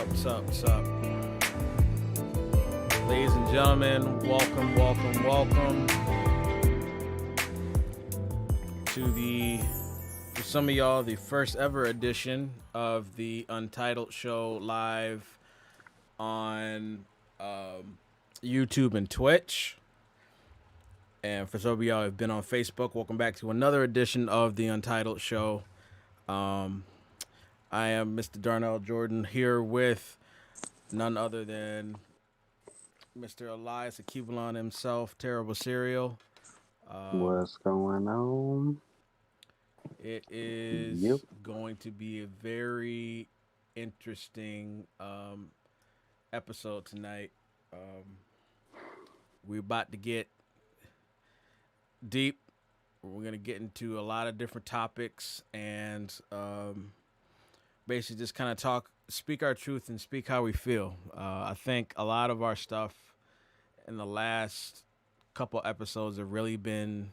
What's up? What's up? Ladies and gentlemen, welcome to for some of y'all, the first ever edition of the Untitled show live on YouTube and Twitch. And for some of y'all who have been on Facebook, welcome back to another edition of the Untitled show. I am Mr. Darnell Jordan here with none other than Mr. Elias Akibalon himself, Terrible Serial. What's going on? It is going to be a very interesting episode tonight. We're about to get deep. We're going to get into a lot of different topics and basically just kind of speak our truth and speak how we feel. I think a lot of our stuff in the last couple episodes have really been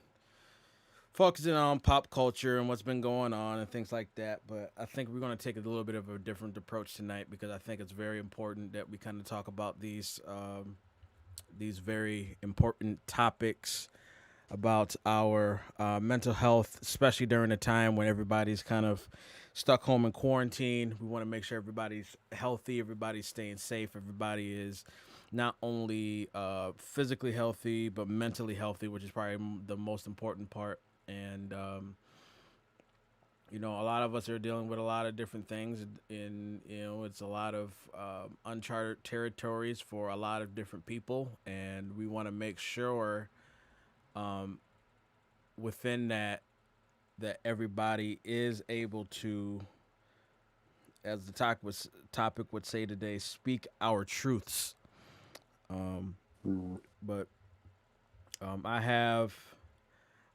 focusing on pop culture and what's been going on and things like that. But I think we're going to take a little bit of a different approach tonight because I think it's very important that we kind of talk about these very important topics about our mental health, especially during a time when everybody's kind of stuck home in quarantine. We want to make sure everybody's healthy, everybody's staying safe, everybody is not only physically healthy, but mentally healthy, which is probably the most important part. And, a lot of us are dealing with a lot of different things. And, it's a lot of uncharted territories for a lot of different people. And we want to make sure within that everybody is able to, as the topic would say today, speak our truths. But I have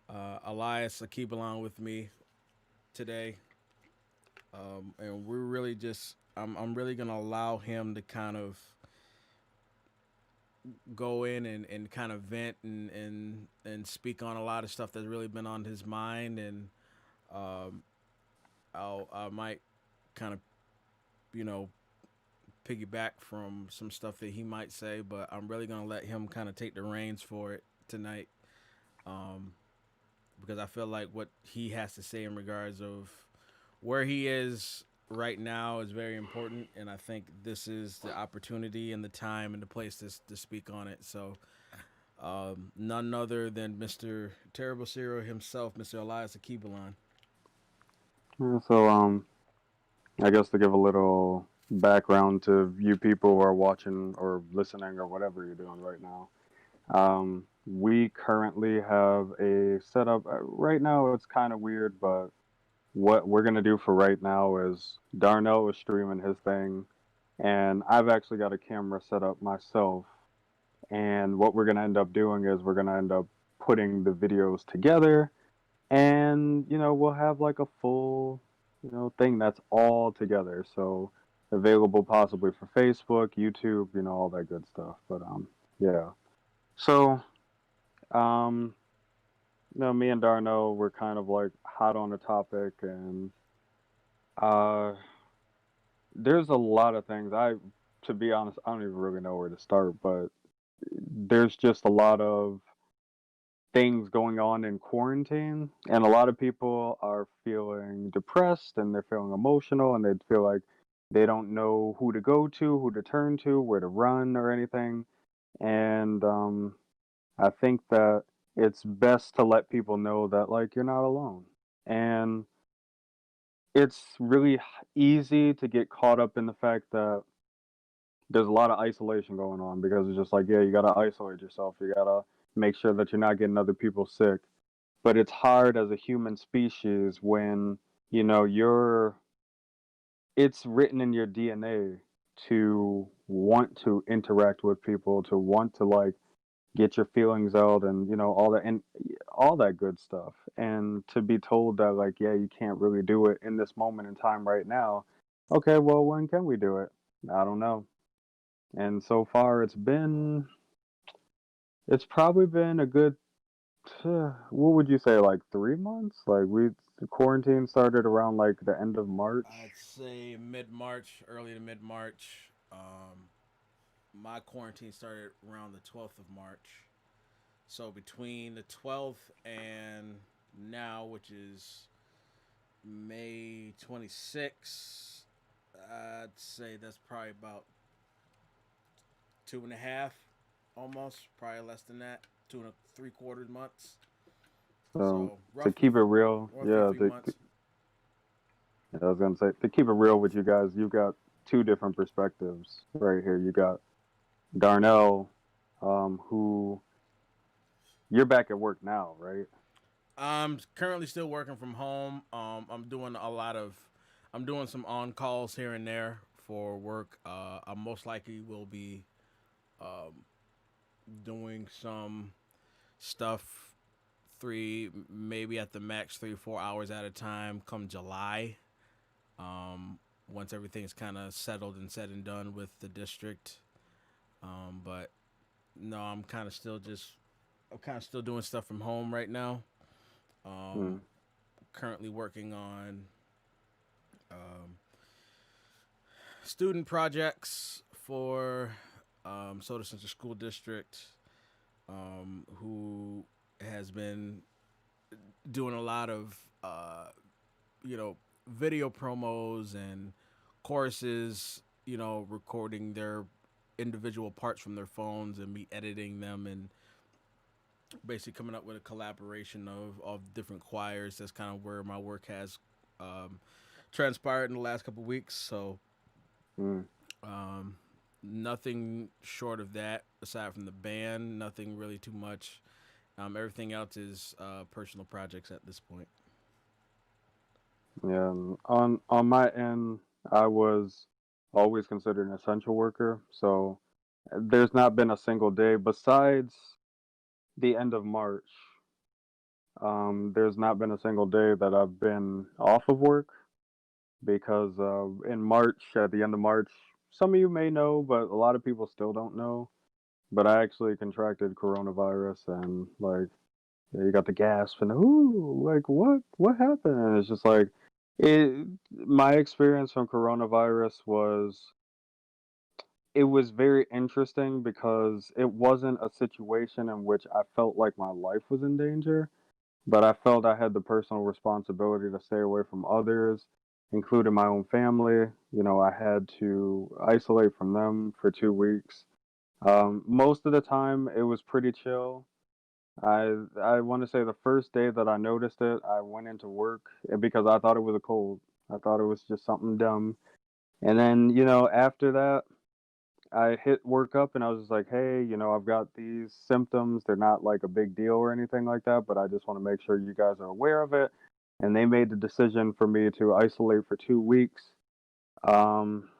Elias Akibalon with me today, and we're really just I'm really gonna allow him to kind of go in and kind of vent and speak on a lot of stuff that's really been on his mind, and I might kind of piggyback from some stuff that he might say, but I'm really gonna let him kind of take the reins for it tonight, because I feel like what he has to say in regards of where he is right now is very important, and I think this is the opportunity and the time and the place to speak on it. So none other than Mr. Terrible Serial himself, Mr. Elias Akibalon. So, I guess to give a little background to you people who are watching or listening or whatever you're doing right now, we currently have a setup. Right now, it's kind of weird, but what we're going to do for right now is Darnell is streaming his thing, and I've actually got a camera set up myself. And what we're going to end up doing is we're going to end up putting the videos together, and, we'll have like a full, thing that's all together. So available possibly for Facebook, YouTube, all that good stuff. But, yeah. So, me and Darnell were kind of like hot on the topic, and there's a lot of things. To be honest, I don't even really know where to start, but there's just a lot of things going on in quarantine, and a lot of people are feeling depressed and they're feeling emotional, and they feel like they don't know who to go to, who to turn to, where to run or anything. And I think that it's best to let people know that, like, you're not alone. And it's really easy to get caught up in the fact that there's a lot of isolation going on, because it's just like, yeah, you got to isolate yourself. You got to make sure that you're not getting other people sick. But it's hard as a human species when, it's written in your DNA to want to interact with people, to want to, like, get your feelings out, and all that good stuff. And to be told that, like, yeah, you can't really do it in this moment in time right now. Okay, well, when can we do it? I don't know. And so far it's probably been a good what would you say, like 3 months? Like the quarantine started around like the end of March. I'd say mid-March, early to mid-March. My quarantine started around the 12th of March. So between the 12th and now, which is May 26th, I'd say that's probably about 2.5, almost, probably less than that, 2 and 3/4 months. So So to keep it roughly, real, roughly yeah, 3 months. I was gonna say to keep it real with you guys, you got two different perspectives right here. You got Darnell, who you're back at work now, right? I'm currently still working from home. I'm doing some on calls here and there for work. I most likely will be um, doing some stuff maybe at the max 3 or 4 hours at a time come July. Once everything's kind of settled and said and done with the district. But no, I'm kind of still doing stuff from home right now. Hmm. Um, Currently working on um, student projects for Soda Center School District, who has been doing a lot of you know video promos and courses. Recording their individual parts from their phones and me editing them and basically coming up with a collaboration of different choirs. That's kind of where my work has um, transpired in the last couple of weeks. So Hmm. um, nothing short of that aside from the band. Nothing really too much. Everything else is personal projects at this point. Yeah. And on my end, I was always considered an essential worker, so there's not been a single day besides the end of March. There's not been a single day that I've been off of work because in March, at the end of March, some of you may know, but a lot of people still don't know. But I actually contracted coronavirus, and like, yeah, you got the gasp and ooh, like what happened? And it's just like it. My experience from coronavirus it was very interesting because it wasn't a situation in which I felt like my life was in danger, but I felt I had the personal responsibility to stay away from others, including my own family. I had to isolate from them for 2 weeks. Most of the time, it was pretty chill. I want to say the first day that I noticed it, I went into work because I thought it was a cold. I thought it was just something dumb. And then, after that, I hit work up and I was just like, hey, I've got these symptoms. They're not like a big deal or anything like that, but I just want to make sure you guys are aware of it. And they made the decision for me to isolate for 2 weeks. Um,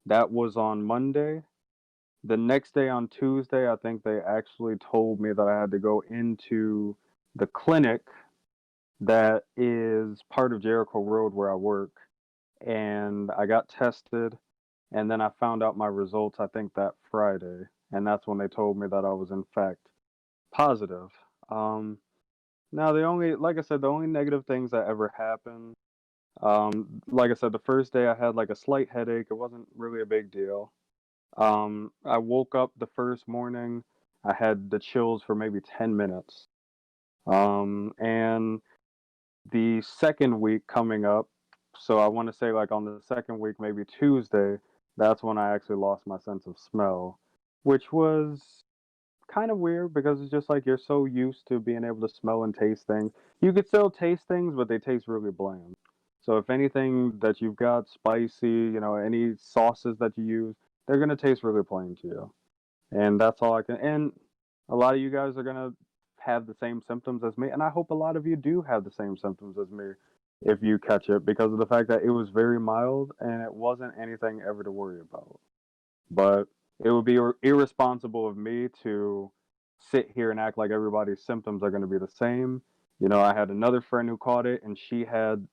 that was on Monday. The next day on Tuesday, I think they actually told me that I had to go into the clinic that is part of Jericho Road where I work. And I got tested. And then I found out my results, I think that Friday. And that's when they told me that I was, in fact, positive. Um, Now, like I said, the only negative things that ever happened, like I said, the first day I had like a slight headache. It wasn't really a big deal. I woke up the first morning. I had the chills for maybe 10 minutes. And the second week coming up, so I want to say like on the second week, maybe Tuesday, that's when I actually lost my sense of smell, which was kind of weird because it's just like you're so used to being able to smell and taste things. You could still taste things, but they taste really bland. So if anything that you've got spicy, any sauces that you use, they're gonna taste really plain to you. And that's all I can. And a lot of you guys are gonna have the same symptoms as me, and I hope a lot of you do have the same symptoms as me if you catch it, because of the fact that it was very mild and it wasn't anything ever to worry about. But it would be irresponsible of me to sit here and act like everybody's symptoms are going to be the same. I had another friend who caught it, and she had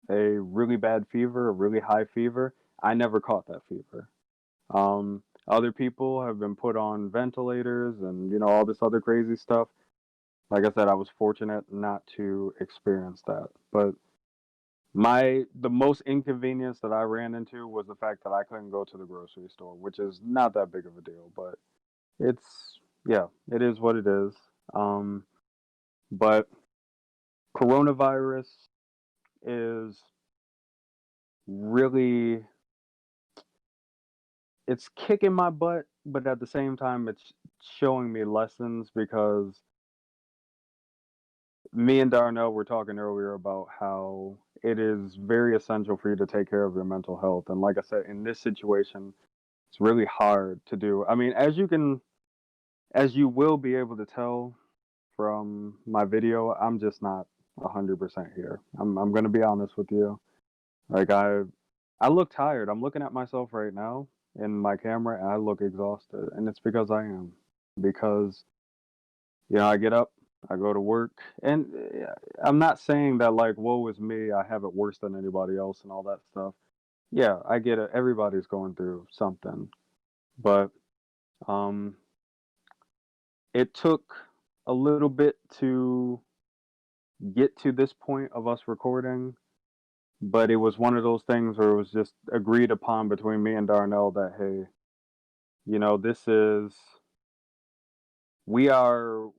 a really bad fever, a really high fever. I never caught that fever. Other people have been put on ventilators and all this other crazy stuff. Like I said, I was fortunate not to experience that. But The most inconvenience that I ran into was the fact that I couldn't go to the grocery store, which is not that big of a deal, but it's yeah, it is what it is. Um, but coronavirus is really it's kicking my butt, but at the same time it's showing me lessons because me and Darnell were talking earlier about how it is very essential for you to take care of your mental health. And like I said, in this situation, it's really hard to do. I mean, as you will be able to tell from my video, I'm just not 100% here. I'm gonna be honest with you. Like I look tired. I'm looking at myself right now in my camera, and I look exhausted, and it's because I am. Because I get up, I go to work, and I'm not saying that like woe is me. I have it worse than anybody else and all that stuff. Yeah, I get it. Everybody's going through something, but um, it took a little bit to get to this point of us recording, but it was one of those things where it was just agreed upon between me and Darnell that hey, this is we are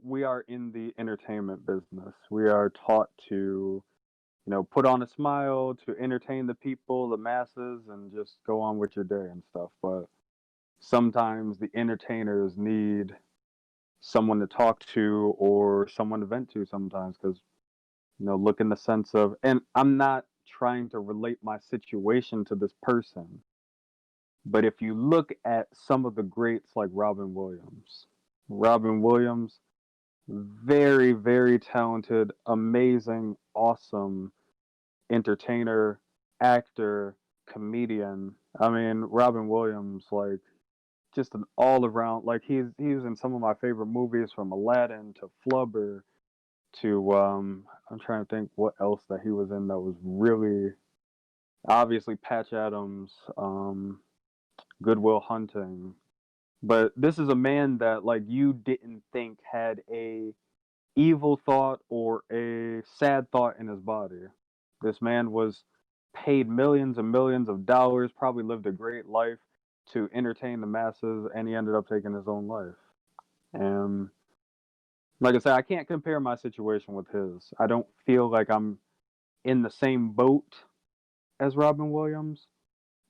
in the entertainment business. We are taught to put on a smile, to entertain the people, the masses, and just go on with your day and stuff. But sometimes the entertainers need someone to talk to or someone to vent to sometimes because look in the sense of, and I'm not trying to relate my situation to this person, but if you look at some of the greats like Robin Williams, very, very talented, amazing, awesome entertainer, actor, comedian. I mean, Robin Williams, like, just an all around, like, he's in some of my favorite movies from Aladdin to Flubber to I'm trying to think what else that he was in that was really obviously Patch Adams, Good Will Hunting. But this is a man that like you didn't think had a evil thought or a sad thought in his body. This man was paid millions and millions of dollars, probably lived a great life to entertain the masses, and he ended up taking his own life. And like I said, I can't compare my situation with his. I don't feel like I'm in the same boat as Robin Williams,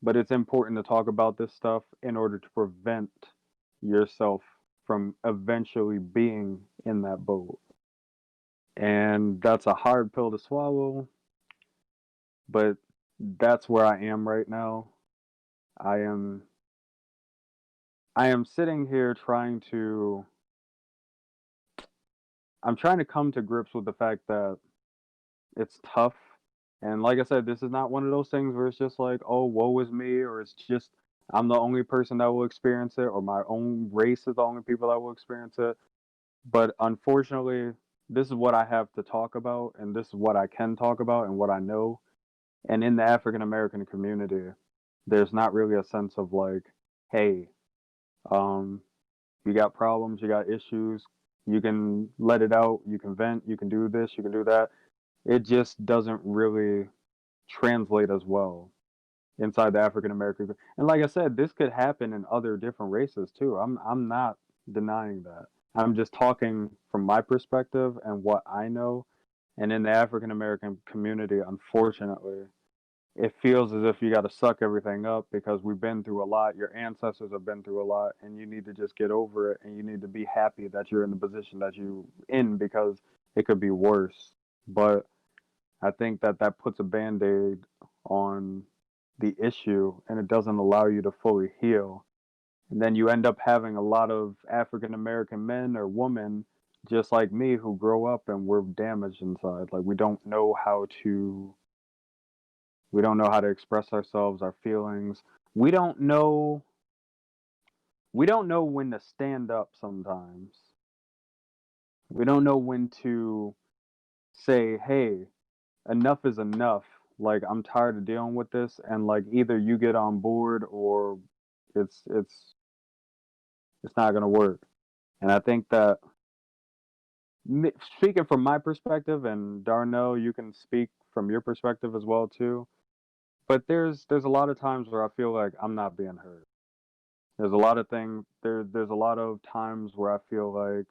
but it's important to talk about this stuff in order to prevent yourself from eventually being in that boat. And that's a hard pill to swallow, but that's where I am right now. I am sitting here I'm trying to come to grips with the fact that it's tough. And like I said, this is not one of those things where it's just like, oh, woe is me, or it's just I'm the only person that will experience it, or my own race is the only people that will experience it. But unfortunately, this is what I have to talk about, and this is what I can talk about, and what I know. And in the African American community, there's not really a sense of like, hey, um, you got problems, you got issues, you can let it out, you can vent, you can do this, you can do that. It just doesn't really translate as well inside the African American. And like I said, this could happen in other different races too. I'm not denying that. I'm just talking from my perspective and what I know. And in the African American community, unfortunately, it feels as if you got to suck everything up because we've been through a lot. Your ancestors have been through a lot, and you need to just get over it. And you need to be happy that you're in the position that you're in because it could be worse. But I think that puts a band aid on the issue and it doesn't allow you to fully heal. And then you end up having a lot of African American men or women just like me who grow up and we're damaged inside. Like we don't know how to express ourselves, our feelings. We don't know when to stand up sometimes. We don't know when to say, "Hey, enough is enough. Like I'm tired of dealing with this and like either you get on board or it's not going to work." And I think that speaking from my perspective, and Darnell, you can speak from your perspective as well too. But there's a lot of times where I feel like I'm not being heard. There's a lot of things there's a lot of times where I feel like,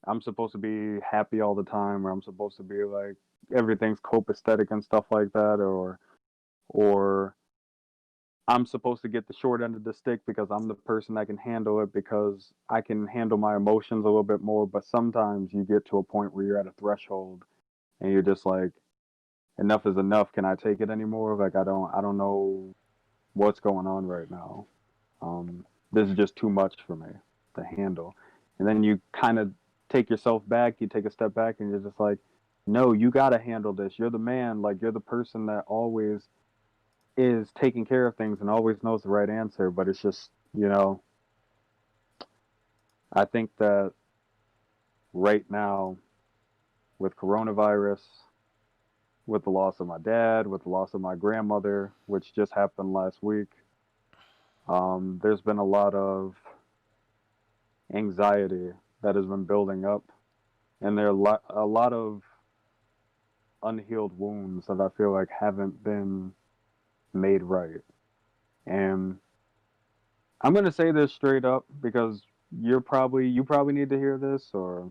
I'm supposed to be happy all the time, or I'm supposed to be like everything's copacetic and stuff like that, or I'm supposed to get the short end of the stick because I'm the person that can handle it, because I can handle my emotions a little bit more. But sometimes you get to a point where you're at a threshold and you're just like, enough is enough. Can I take it anymore? Like, I don't know what's going on right now. This is just too much for me to handle. And then you kind of take yourself back, you take a step back, and you're just like, no, you got to handle this. You're the man. Like, you're the person that always is taking care of things and always knows the right answer. But it's just, I think that right now, with coronavirus, with the loss of my dad, with the loss of my grandmother, which just happened last week, there's been a lot of anxiety that has been building up, and there are a lot of unhealed wounds that I feel like haven't been made right. And I'm gonna say this straight up because you probably need to hear this, or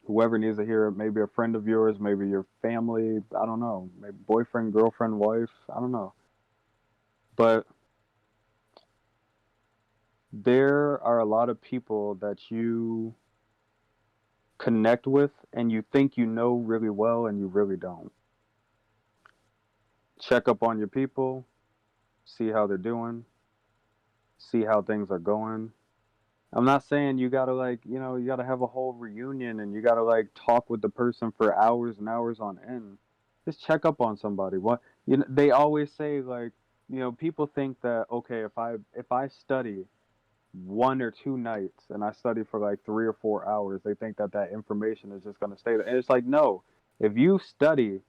whoever needs to hear it. Maybe a friend of yours, maybe your family. I don't know. Maybe boyfriend, girlfriend, wife. I don't know. But there are a lot of people that you connect with and you think you know really well, and you really don't. Check up on your people, see how they're doing, see how things are going. I'm not saying you gotta, like, you gotta have a whole reunion and you gotta like talk with the person for hours and hours on end. Just check up on somebody. What, they always say, like, people think that, okay, if I study 1 or 2 nights and I study for like 3 or 4 hours, they think that that information is just gonna stay there. And it's like, no, if you study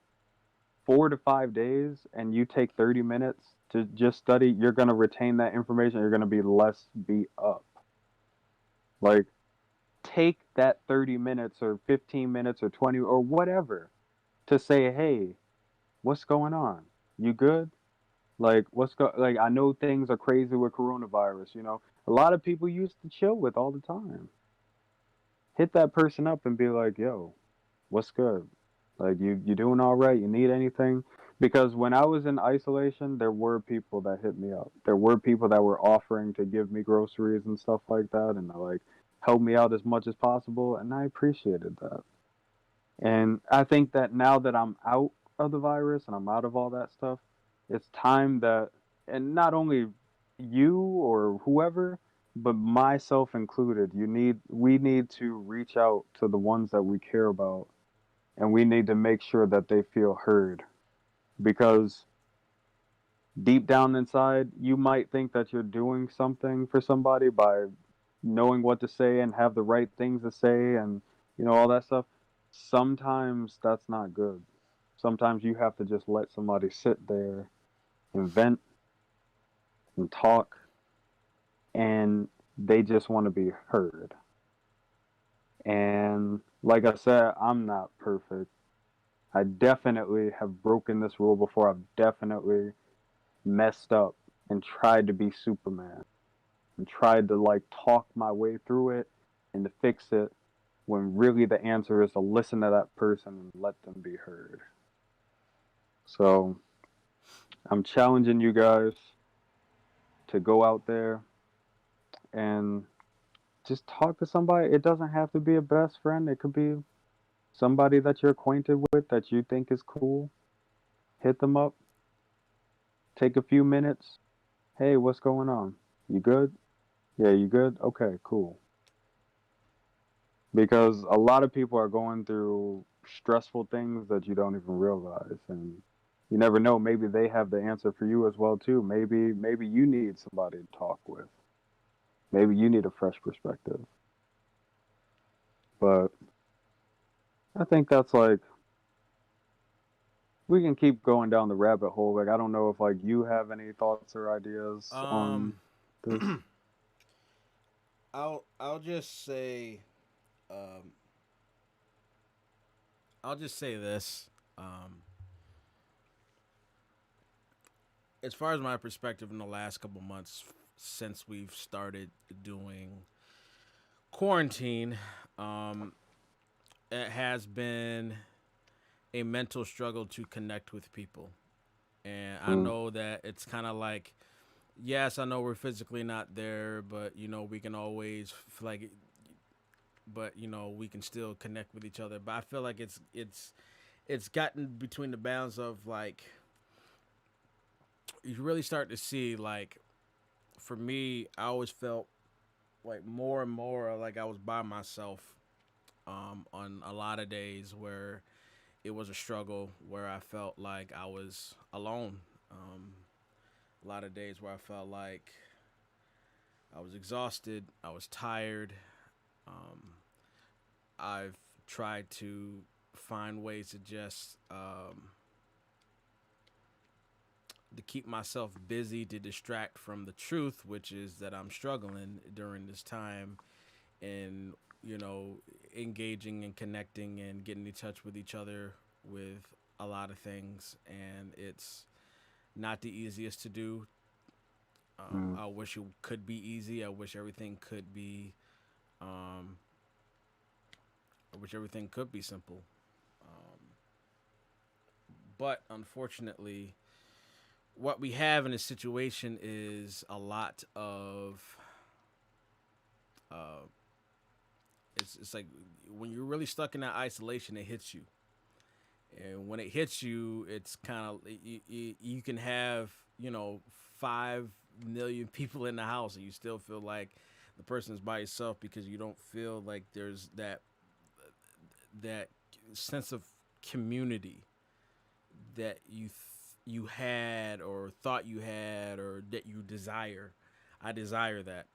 4 to 5 days and you take 30 minutes to just study, you're gonna retain that information. You're gonna be less beat up. Like, take that 30 minutes or 15 minutes or 20 or whatever to say, hey, what's going on? You good? Like, like, I know things are crazy with coronavirus. A lot of people used to chill with all the time. Hit that person up and be like, yo, what's good? Like, you doing all right? You need anything? Because when I was in isolation, there were people that hit me up. There were people that were offering to give me groceries and stuff like that, and like help me out as much as possible, and I appreciated that. And I think that now that I'm out of the virus and I'm out of all that stuff, it's time that, and not only you or whoever, but myself included, we need to reach out to the ones that we care about, and we need to make sure that they feel heard. Because deep down inside, you might think that you're doing something for somebody by knowing what to say and have the right things to say, and all that stuff. Sometimes that's not good. Sometimes you have to just let somebody sit there and vent and talk, and they just want to be heard. And like I said, I'm not perfect. I definitely have broken this rule before. I've definitely messed up and tried to be Superman and tried to like talk my way through it and to fix it, when really the answer is to listen to that person and let them be heard. So I'm challenging you guys to go out there and just talk to somebody. It doesn't have to be a best friend. It could be somebody that you're acquainted with that you think is cool. Hit them up. Take a few minutes. Hey, what's going on? You good? Yeah, you good? Okay, cool. Because a lot of people are going through stressful things that you don't even realize, and you never know, maybe they have the answer for you as well too. Maybe you need somebody to talk with. Maybe you need a fresh perspective. But I think that's like, we can keep going down the rabbit hole. Like, I don't know if like you have any thoughts or ideas on Um, this. I'll just say, um, I'll just say this. Um, as far as my perspective in the last couple months since we've started doing quarantine, um, it has been a mental struggle to connect with people. And I Mm, know that it's kind of like, yes, I know we're physically not there, but we can always like, but we can still connect with each other. But I feel like it's gotten between the bounds of like you really start to see like for me, I always felt like more and more like I was by myself on a lot of days where it was a struggle, where I felt like I was alone. Um, a lot of days where I felt like I was exhausted, I was tired. Um, I've tried to find ways to just to keep myself busy to distract from the truth, which is that I'm struggling during this time and you know engaging and connecting and getting in touch with each other with a lot of things, and it's not the easiest to do. mm, I wish it could be easy. I wish everything could be. Um, I wish everything could be simple. Um, but unfortunately, what we have in this situation is a lot of. Uh, it's like when you're really stuck in that isolation, it hits you, and when it hits you, it's kind of you can have 5 million people in the house, and you still feel like the person is by yourself because you don't feel like there's that sense of community that you had or thought you had or that you desire. I desire that.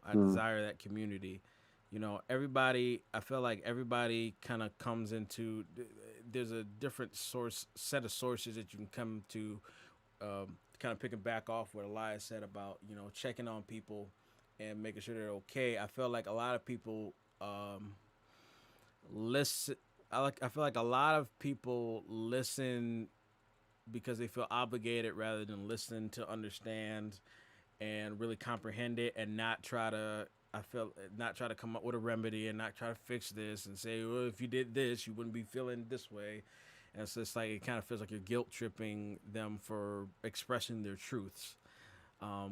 I mm, desire that community. Everybody. I feel like everybody kind of comes into. There's a different set of sources that you can come to. Kind of picking back off what Elias said about checking on people and making sure they're okay. I feel like a lot of people listen. I feel like a lot of people listen because they feel obligated rather than listen to understand and really comprehend it and not try to. I feel not try to come up with a remedy and not try to fix this and say, well, if you did this, you wouldn't be feeling this way. And it's just like it kind of feels like you're guilt tripping them for expressing their truths,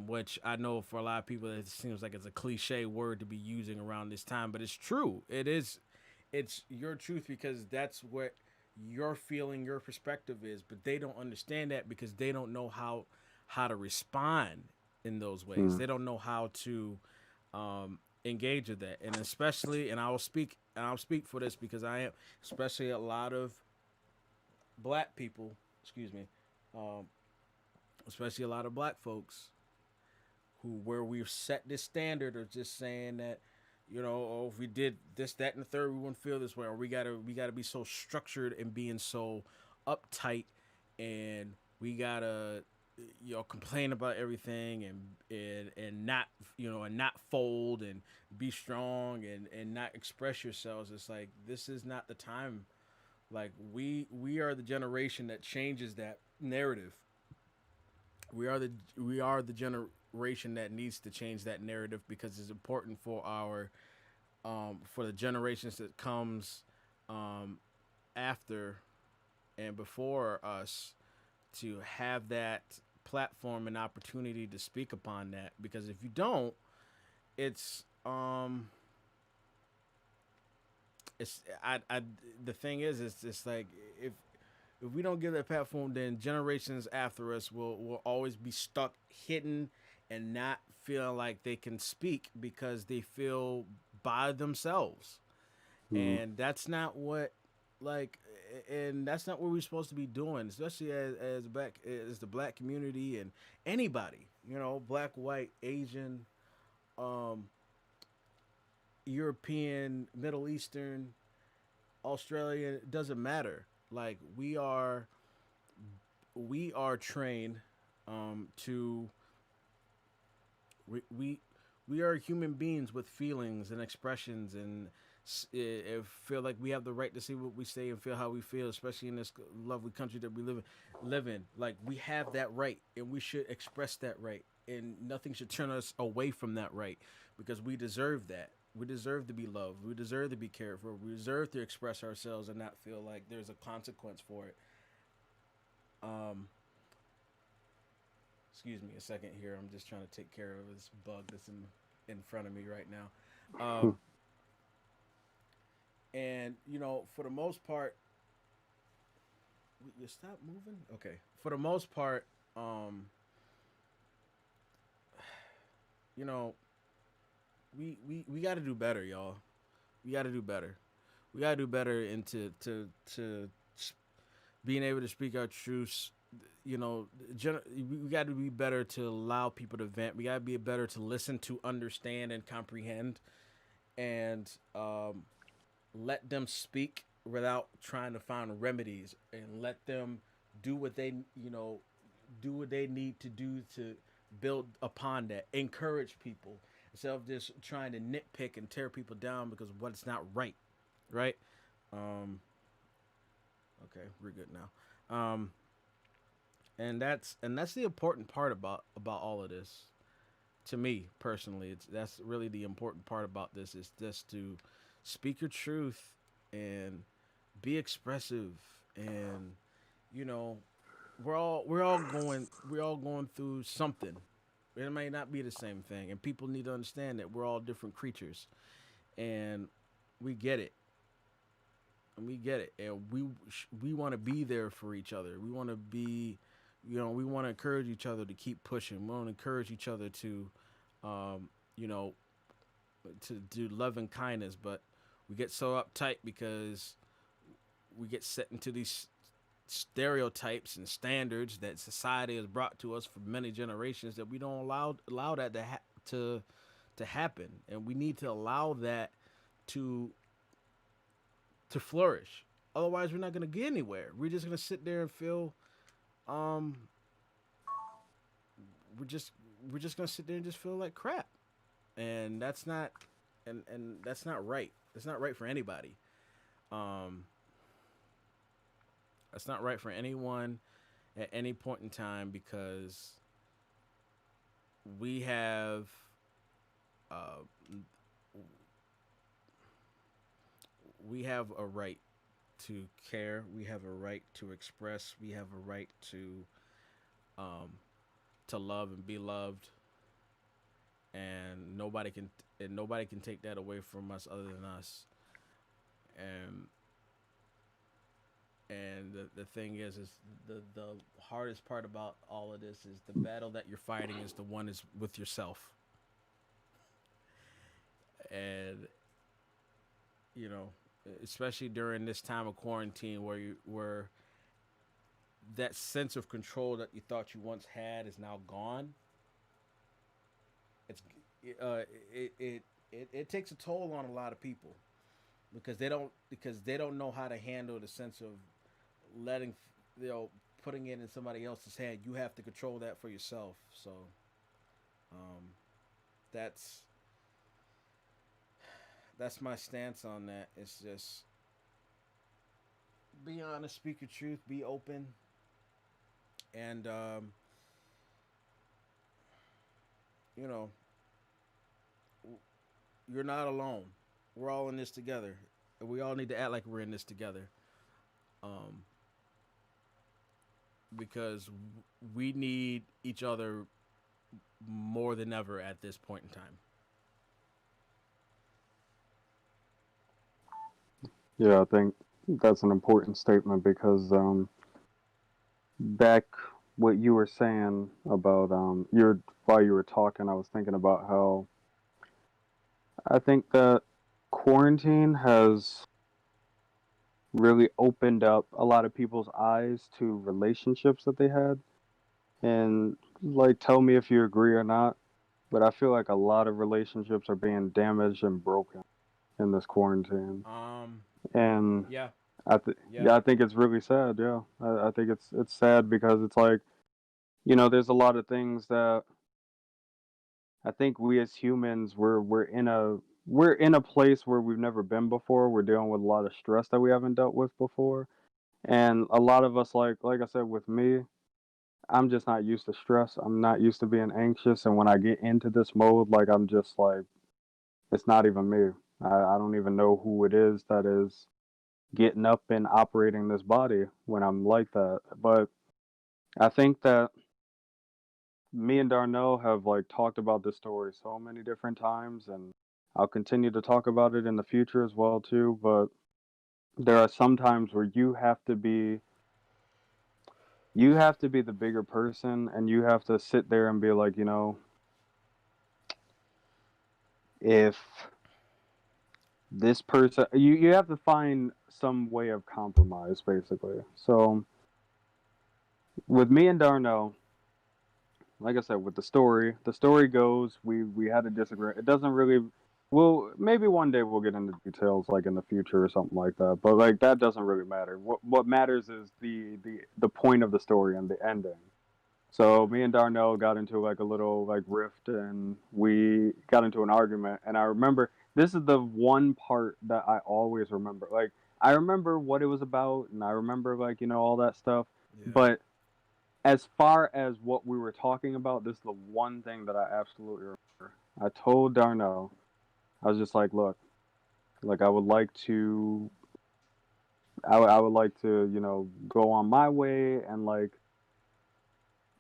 which I know for a lot of people it seems like it's a cliche word to be using around this time, but it's true. It is. It's your truth because that's what your feeling, your perspective is, but they don't understand that because they don't know how to respond in those ways. mm, They don't know how to engage with that, and especially, and I'll speak for this because I am, especially a lot of black people. Excuse me, um, especially a lot of black folks who where we've set this standard of just saying that oh, if we did this, that, and the third, we wouldn't feel this way, or we gotta be so structured and being so uptight, and we gotta complain about everything and not and not fold and be strong and not express yourselves. It's like this is not the time. Like we are the generation that changes that narrative. We are the generation that needs to change that narrative because it's important for the generations that comes um, after and before us to have that platform and opportunity to speak upon that. Because if you don't, it's I the thing is it's just like if we don't give that platform, then generations after us will always be stuck hidden and not feeling like they can speak because they feel by themselves, mm, and that's not what like and that's not what we're supposed to be doing, especially as the black community and anybody, black, white, Asian, um European, Middle Eastern, Australian, it doesn't matter. Like we are trained to we We are human beings with feelings and expressions, and feel like we have the right to say what we say and feel how we feel, especially in this lovely country that we live in. Like, we have that right, and we should express that right, and nothing should turn us away from that right, because we deserve that. We deserve to be loved. We deserve to be cared for. We deserve to express ourselves and not feel like there's a consequence for it. Um, Excuse me a second here. I'm just trying to take care of this bug that's in front of me right now. And for the most part, you stop moving. Okay. For the most part, um, you know, we got to do better, y'all. We got to do better. We got to do better into to being able to speak our truths. We got to be better to allow people to vent. We got to be better to listen, to understand, and comprehend, and let them speak without trying to find remedies, and let them do what they do what they need to do to build upon that. Encourage people instead of just trying to nitpick and tear people down because what's not right, right? Um, okay, we're good now. And that's the important part about all of this. To me personally, that's really the important part about this, is just to speak your truth and be expressive. And you know we're all going through something. It may not be the same thing, and people need to understand that we're all different creatures, and we get it. And we get it, and we want to be there for each other. We want to be, we want to encourage each other to keep pushing. We want to encourage each other to, um, you know, to do love and kindness. But we get so uptight because we get set into these stereotypes and standards that society has brought to us for many generations, that we don't allow that to happen, and we need to allow that to flourish. Otherwise, we're not going to get anywhere. We're just going to sit there and feel, um, we're just we're just going to sit there and just feel like crap, and that's not, and that's not right. It's not right for anybody. Um, that's not right for anyone at any point in time, because we have, uh, we have a right to care. We have a right to express. We have a right um, to love and be loved, and nobody can take that away from us other than us. And the thing is the hardest part about all of this is the battle that you're fighting is the one is with yourself. And you know, especially during this time of quarantine, where that sense of control that you thought you once had is now gone. It's uh, it takes a toll on a lot of people, because they don't know how to handle the sense of letting, putting it in somebody else's hand. You have to control that for yourself. So um, that's that's my stance on that. It's just be honest, speak your truth, be open, and you know you're not alone. We're all in this together. We all need to act like we're in this together, um, because we need each other more than ever at this point in time. Yeah, I think that's an important statement because back what you were saying about your while you were talking, I was thinking about how I think that quarantine has really opened up a lot of people's eyes to relationships that they had. And like, tell me if you agree or not, but I feel like a lot of relationships are being damaged and broken in this quarantine. Um, And yeah, yeah, yeah, I think it's really sad. Yeah, I think it's sad because it's like, there's a lot of things that I think we as humans, we're in a place where we've never been before. We're dealing with a lot of stress that we haven't dealt with before, and a lot of us, like I said, with me, I'm just not used to stress. I'm not used to being anxious, and when I get into this mode, like I'm just like it's not even me. I don't even know who it is that is getting up and operating this body when I'm like that. But I think that me and Darnell have like talked about this story so many different times, and I'll continue to talk about it in the future as well too. But there are some times where you have to be the bigger person, and you have to sit there and be like, if this person, you have to find some way of compromise, basically. So with me and Darnell, like I said, with the story goes, we had a disagreement. It doesn't really. Well, maybe one day we'll get into details, like in the future or something like that. But like that doesn't really matter. What matters is the point of the story and the ending. So me and Darnell got into like a little like rift, and we got into an argument. And I remember this is the one part that I always remember. Like I remember what it was about, and I remember like all that stuff. Yeah. But as far as what we were talking about, this is the one thing that I absolutely remember. I told Darnell, I was just like, look, like I would like to, I would like to, go on my way and like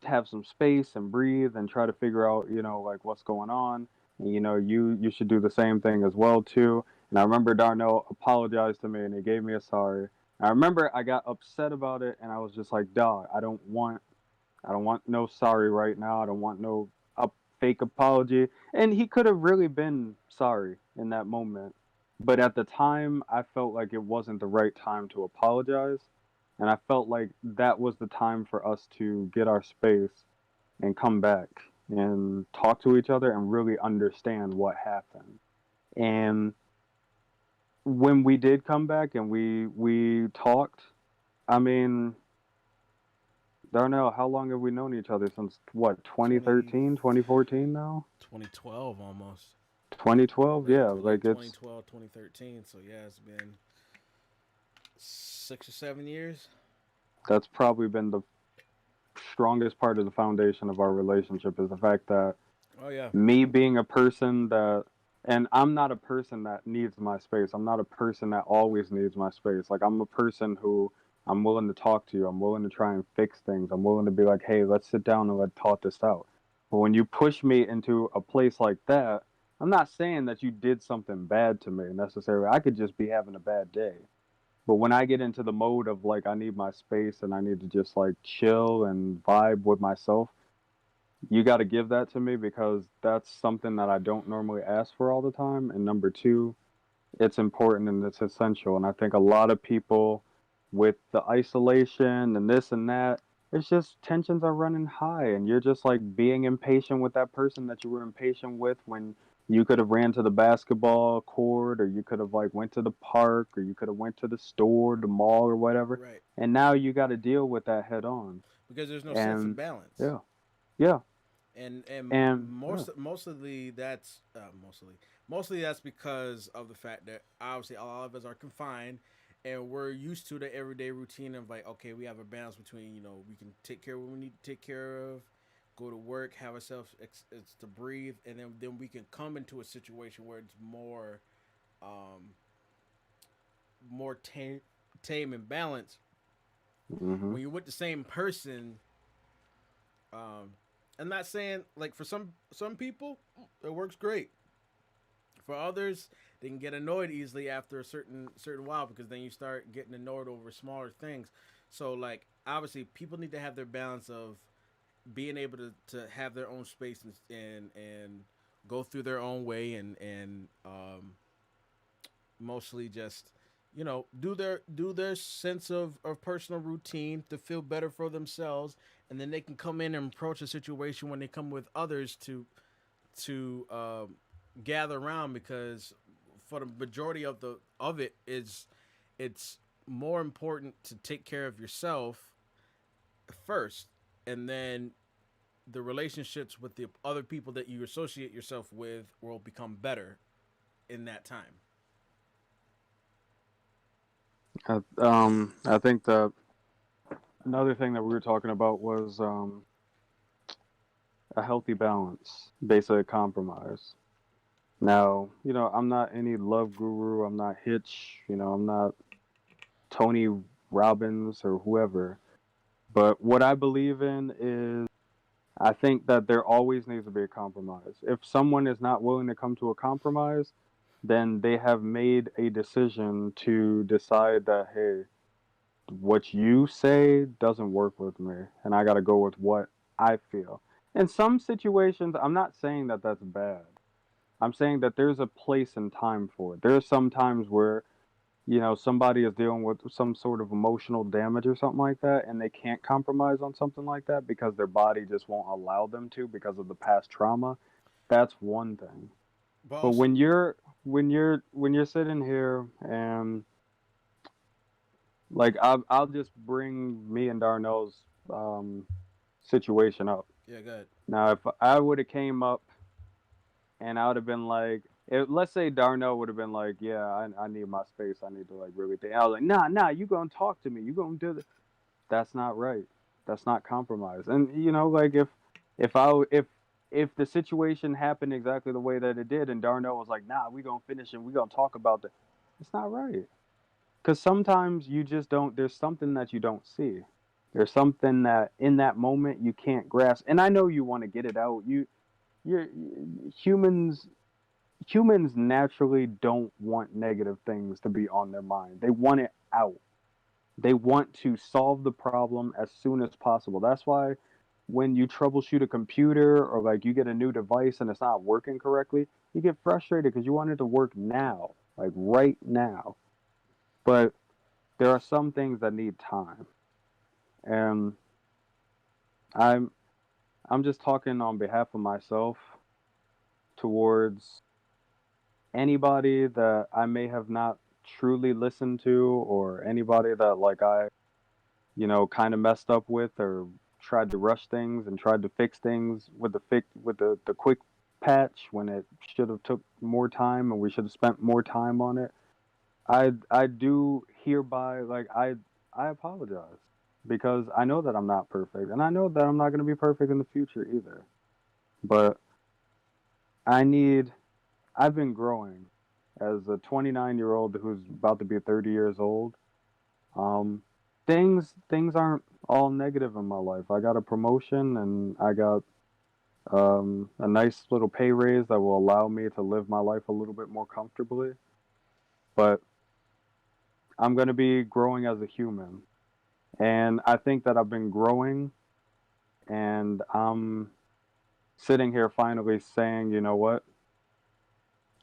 have some space and breathe and try to figure out, like what's going on. And you should do the same thing as well too. And I remember Darnell apologized to me and he gave me a sorry. And I remember I got upset about it and I was just like, dog, I don't want no sorry right now. I don't want no a fake apology. And he could have really been sorry in that moment. But at the time, I felt like it wasn't the right time to apologize. And I felt like that was the time for us to get our space and come back and talk to each other and really understand what happened. And when we did come back and we talked, I mean, Darnell, how long have we known each other since what, 20, 2013, 2014 now? 2012 almost. 2012, yeah, Late like it's 2012, 2013. So yeah, it's been 6 or 7 years. that's probably been the strongest part of the foundation of our relationship is the fact that Oh yeah. me being a person that and I'm not a person that needs my space. I'm not a person that always needs my space. Like I'm a person who I'm willing to talk to you. I'm willing to try and fix things. I'm willing to be like, "Hey, let's sit down and let's talk this out." But when you push me into a place like that, I'm not saying that you did something bad to me necessarily. I could just be having a bad day. But when I get into the mode of like I need my space and I need to just like chill and vibe with myself, you got to give that to me because that's something that I don't normally ask for all the time. And number two, it's important and it's essential. And I think a lot of people with the isolation and this and that, it's just tensions are running high and you're just like being impatient with that person that you were impatient with when you could have ran to the basketball court or you could have like went to the park or you could have went to the store, the mall or whatever. Right. And now you got to deal with that head on. Because there's no sense of And balance. yeah, yeah. And And yeah. mostly that's mostly that's because of the fact that obviously a lot of us are confined and we're used to the everyday routine of like, okay, we have a balance between, we can take care of what we need to take care of, go to work, have ourselves it's to breathe, and then we can come into a situation where it's um more tame and balanced. Hmm. When you're with the same person, um I'm not saying like for some people it works great. For others, they can get annoyed easily after a certain while because then you start getting annoyed over smaller things. So like obviously people need to have their balance of being able to have their own space and go through their own way and mostly just do their sense of personal routine to feel better for themselves, and then they can come in and approach a situation when they come with others to gather around, because for the majority of it is it's more important to take care of yourself first, and then the relationships with the other people that you associate yourself with will become better in that time. I think that another thing that we were talking about was a healthy balance, basically a compromise. Now, I'm not any love guru. I'm not Hitch. I'm not Tony Robbins or whoever. But what I believe in is I think that there always needs to be a compromise. If someone is not willing to come to a compromise, then they have made a decision to decide that, hey, what you say doesn't work with me, and I got to go with what I feel. In some situations, I'm not saying that that's bad. I'm saying that there's a place and time for it. There are some times where somebody is dealing with some sort of emotional damage or something like that, and they can't compromise on something like that because their body just won't allow them to because of the past trauma. That's one thing. But But also, when you're sitting here and like I'll just bring me and Darnell's um, situation up. yeah, good. Now, if I would have came up and I would have been like, let's say Darnell would have been like, yeah, I need my space. I need to like really think. I was like, nah, you gonna talk to me. You gonna do this. That's not right. That's not compromise. And like if I if the situation happened exactly the way that it did, and Darnell was like, nah, we gonna finish and we gonna talk about that. It's not right. Because sometimes you just don't. There's something that you don't see. There's something that in that moment you can't grasp. And I know you want to get it out. You're humans humans naturally don't want negative things to be on their mind. They want it out. They want to solve the problem as soon as possible. That's why when you troubleshoot a computer or like you get a new device and it's not working correctly, you get frustrated because you want it to work now, like right now. But there are some things that need time. And I'm I'm just talking on behalf of myself towards anybody that I may have not truly listened to or anybody that like I, kind of messed up with or tried to rush things and tried to fix things with the quick patch when it should have took more time and we should have spent more time on it. I do hereby like I apologize because I know that I'm not perfect and I know that I'm not going to be perfect in the future either. But I need I've been growing as a 29-year-old who's about to be 30 years old. Um, things aren't all negative in my life. I got a promotion and I got a nice little pay raise that will allow me to live my life a little bit more comfortably. But I'm going to be growing as a human, and I think that I've been growing, and I'm sitting here finally saying, you know what?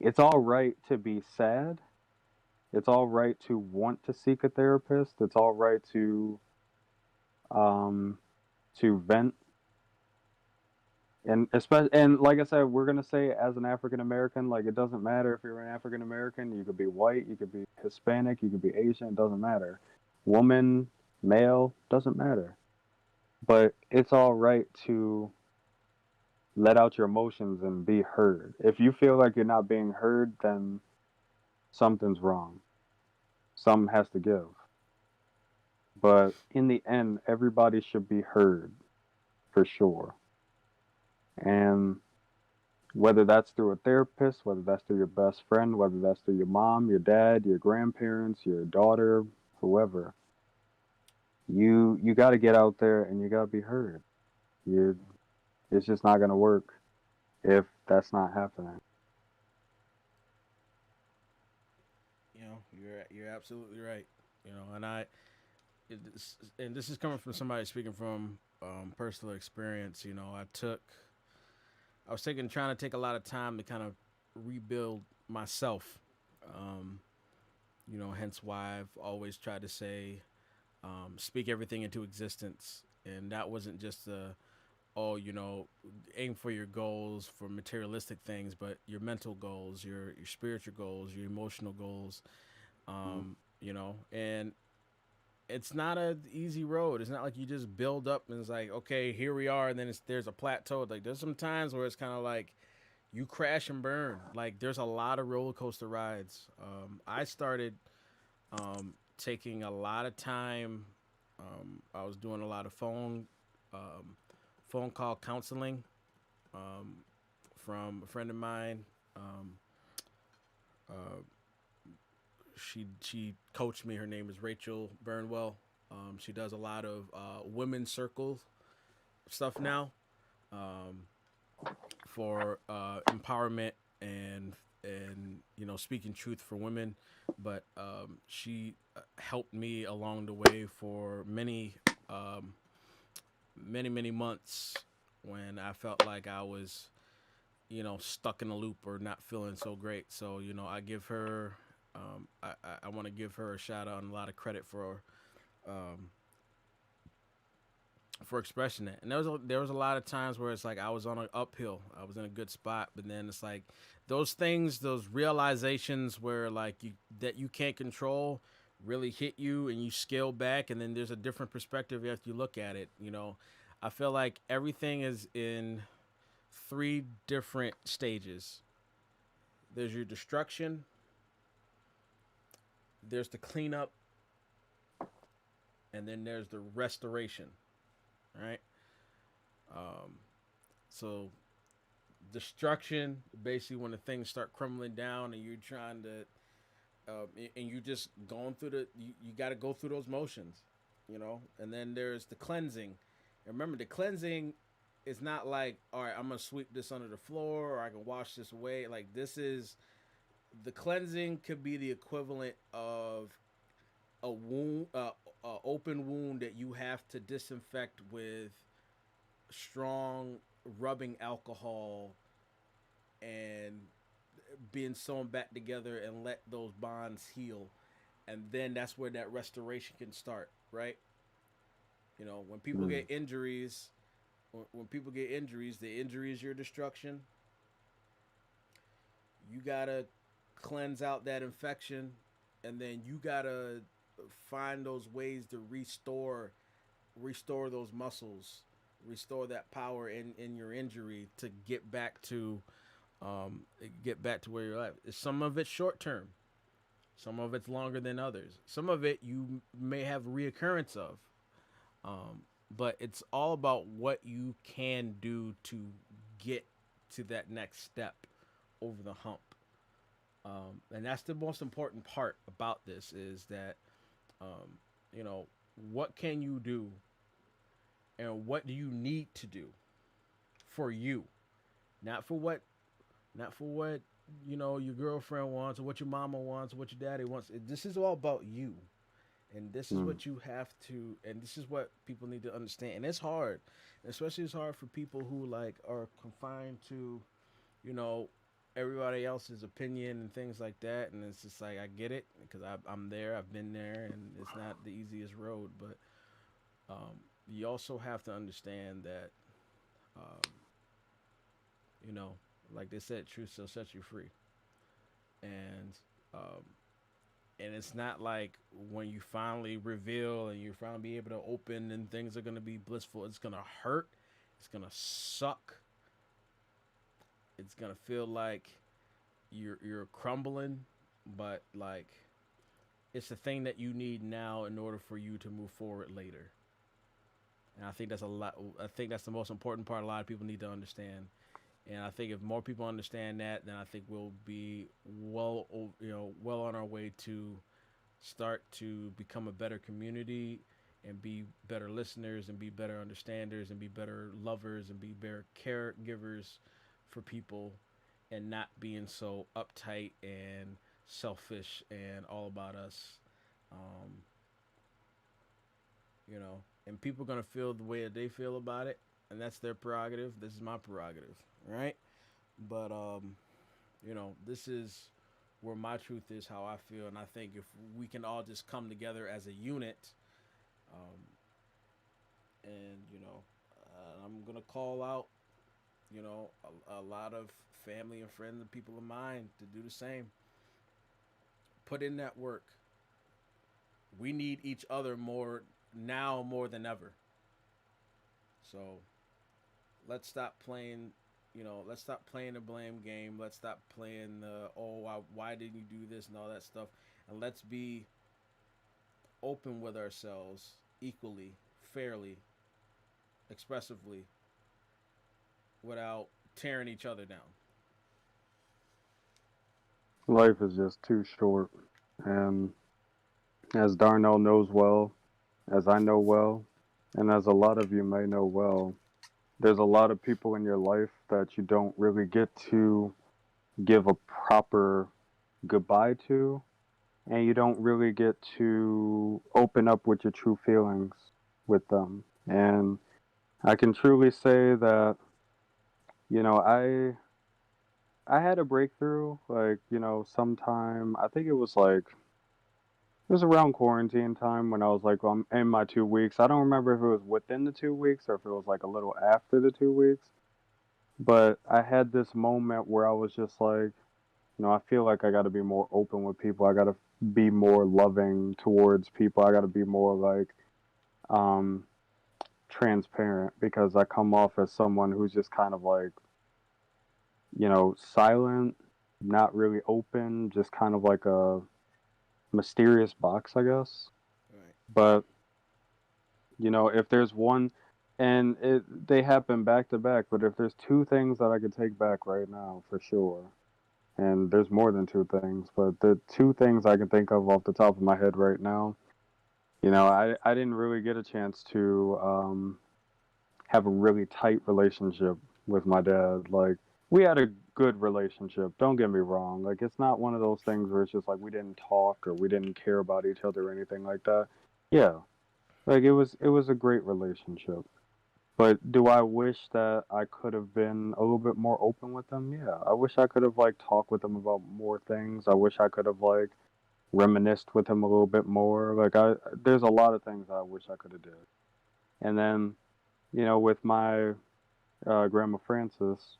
It's all right to be sad. It's all right to want to seek a therapist. It's all right um, to vent, and especially and like I said, we're gonna say as an African American, like it doesn't matter if you're an African American. You could be white, you could be Hispanic, you could be Asian. It doesn't matter. Woman, male, doesn't matter. But it's all right to let out your emotions and be heard. If you feel like you're not being heard, then something's wrong. Something has to give. But in the end, everybody should be heard for sure. And whether that's through a therapist, whether that's through your best friend, whether that's through your mom, your dad, your grandparents, your daughter, whoever, you got to get out there and you got to be heard. You It's just not going to work if that's not happening. You're absolutely right. And and this is coming from somebody speaking from personal experience. I was trying to take a lot of time to kind of rebuild myself. Um, hence why I've always tried to say, speak everything into existence, and that wasn't just oh, aim for your goals for materialistic things, but your mental goals, your spiritual goals, your emotional goals, Mm. and it's not an easy road. It's not like you just build up and it's like, okay, here we are, and then there's a plateau. Like there's some times where it's kind of like you crash and burn. Like there's a lot of roller coaster rides. I started taking a lot of time. I was doing a lot of phone call counseling from a friend of mine. Um, uh, she coached me. Her name is Rachel Burnwell. She does a lot of women's circle stuff now um, for empowerment and speaking truth for women. But she helped me along the way for um, many months when I felt like I was stuck in a loop or not feeling so great. So I give her I want to give her a shout out and a lot of credit um, for expressing it. And there was a lot of times where it's like I was on an uphill. I was in a good spot, but then it's like those things, those realizations where like you can't control really hit you and you scale back, and then there's a different perspective after you look at it. I feel like everything is in three different stages. There's your destruction, there's the cleanup, and then there's the restoration. Right? So destruction, basically when the things start crumbling down and you're trying to, and you just going through you got to go through those motions, and then there's the cleansing. And remember, the cleansing is not like, all right, I'm going to sweep this under the floor or I can wash this away. Like the cleansing could be the equivalent of a wound, open wound that you have to disinfect with strong rubbing alcohol and being sewn back together and let those bonds heal, and then that's where that restoration can start, right? When people get injuries, the injury is your destruction. You gotta cleanse out that infection, and then you gotta find those ways to restore those muscles, restore that power in your injury to get back to where you're at. Some of it's short term, some of it's longer than others, some of it you may have reoccurrence of, but it's all about what you can do to get to that next step over the hump. And that's the most important part about this is that what can you do and what do you need to do for you, not for what your girlfriend wants or what your mama wants or what your daddy wants. This is all about you, and this is what you have to, and this is what people need to understand. And it's hard, especially it's hard for people who like are confined to everybody else's opinion and things like that. And it's just like, I get it because I'm there, I've been there, and it's not the easiest road. But you also have to understand that, like they said, truth shall set you free. And it's not like when you finally reveal and you finally be able to open and things are going to be blissful. It's going to hurt. It's going to suck. It's gonna feel like you're crumbling, but like it's the thing that you need now in order for you to move forward later. And I think that's a lot. I think that's the most important part. A lot of people need to understand. And I think if more people understand that, then I think we'll be well on our way to start to become a better community and be better listeners and be better understanders and be better lovers and be better caregivers for people, and not being so uptight and selfish and all about us. And people are going to feel the way that they feel about it, and that's their prerogative. This is my prerogative, right? But this is where my truth is, how I feel. And I think if we can all just come together as a unit, and I'm going to call out a lot of family and friends and people of mine to do the same. Put in that work. we need each other more now more than ever. So let's stop playing. Let's stop playing the blame game. Let's stop playing the why didn't you do this and all that stuff, and let's be open with ourselves equally, fairly, expressively, without tearing each other down. Life is just too short, and as Darnell knows well, as I know well, and as a lot of you may know well, there's a lot of people in your life that you don't really get to give a proper goodbye to, and you don't really get to open up with your true feelings with them. And I can truly say that, you know, I had a breakthrough, like, sometime, I think it was around quarantine time when I was like, I'm in my 2 weeks. I don't remember if it was within the 2 weeks or if it was like a little after the 2 weeks. But I had this moment where I was just like, I feel like I got to be more open with people. I got to be more loving towards people. I got to be more like um, transparent because I come off as someone who's just kind of like, silent, not really open, just kind of like a mysterious box, I guess. Right. But if there's one, and they happen back to back, but if there's two things that I could take back right now for sure, and there's more than two things, but the two things I can think of off the top of my head right now, I didn't really get a chance to have a really tight relationship with my dad. Like, we had a good relationship, don't get me wrong. Like, it's not one of those things where it's just like we didn't talk or we didn't care about each other or anything like that. Yeah, like it was a great relationship. But do I wish that I could have been a little bit more open with them? Yeah, I wish I could have like talked with them about more things. I wish I could have like reminisced with him a little bit more. Like, there's a lot of things I wish I could have did. And then, with my grandma Frances,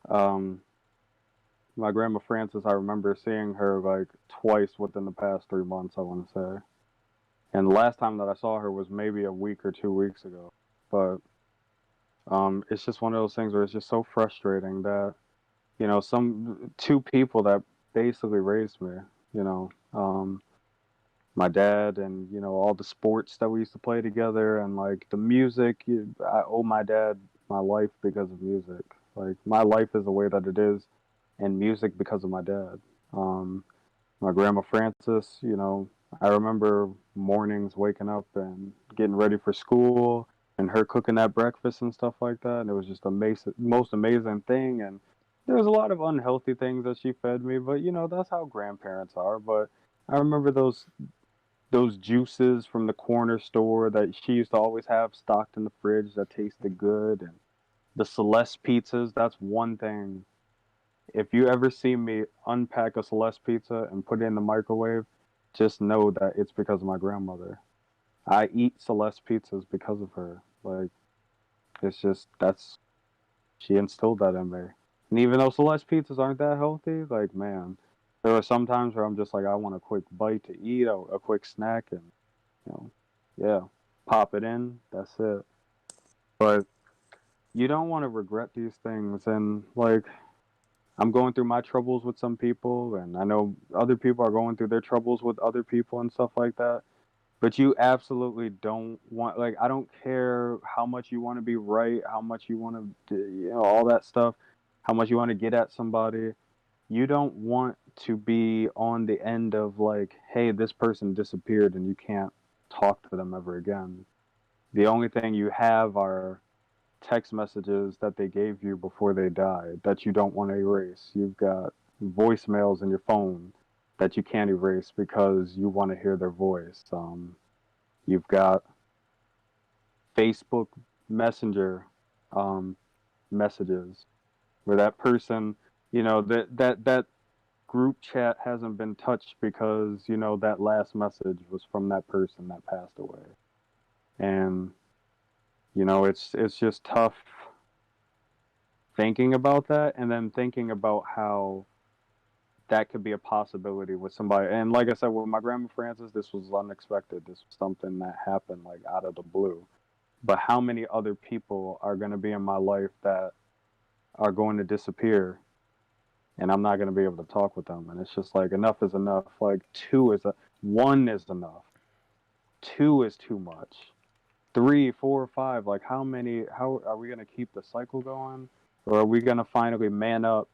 um, my grandma Frances, I remember seeing her like twice within the past 3 months. I want to say, and the last time that I saw her was maybe a week or 2 weeks ago. But it's just one of those things where it's just so frustrating that some two people that basically raised me, you know, um, my dad and all the sports that we used to play together and like the music. I owe my dad my life because of music. Like, my life is the way that it is, and music because of my dad. Um, my grandma Frances, I remember mornings waking up and getting ready for school and her cooking that breakfast and stuff like that. And it was just amazing, most amazing thing. And there was a lot of unhealthy things that she fed me, but that's how grandparents are. But I remember those juices from the corner store that she used to always have stocked in the fridge that tasted good, and the Celeste pizzas. That's one thing. If you ever see me unpack a Celeste pizza and put it in the microwave, just know that it's because of my grandmother. I eat Celeste pizzas because of her. Like, it's just, she instilled that in me. And even though Celeste pizzas aren't that healthy, like, man, there are some times where I'm just like, I want a quick bite to eat, a quick snack, and, you know, yeah, pop it in. That's it. But you don't want to regret these things. And, like, I'm going through my troubles with some people, and I know other people are going through their troubles with other people and stuff like that. But you absolutely don't want, like, I don't care how much you want to be right, how much you want to, all that stuff, how much you want to get at somebody. You don't want to be on the end of, like, hey, this person disappeared and you can't talk to them ever again. The only thing you have are text messages that they gave you before they died that you don't want to erase. You've got voicemails in your phone that you can't erase because you want to hear their voice. You've got Facebook Messenger um, messages where that person, that group chat hasn't been touched because that last message was from that person that passed away, and it's just tough thinking about that, and then thinking about how that could be a possibility with somebody. And like I said, with my grandma Frances, this was unexpected. This was something that happened like out of the blue. But how many other people are going to be in my life that are going to disappear, and I'm not going to be able to talk with them? And it's just like, enough is enough. Like one is enough. Two is too much. Three, four, five. Like, how are we going to keep the cycle going? Or are we going to finally man up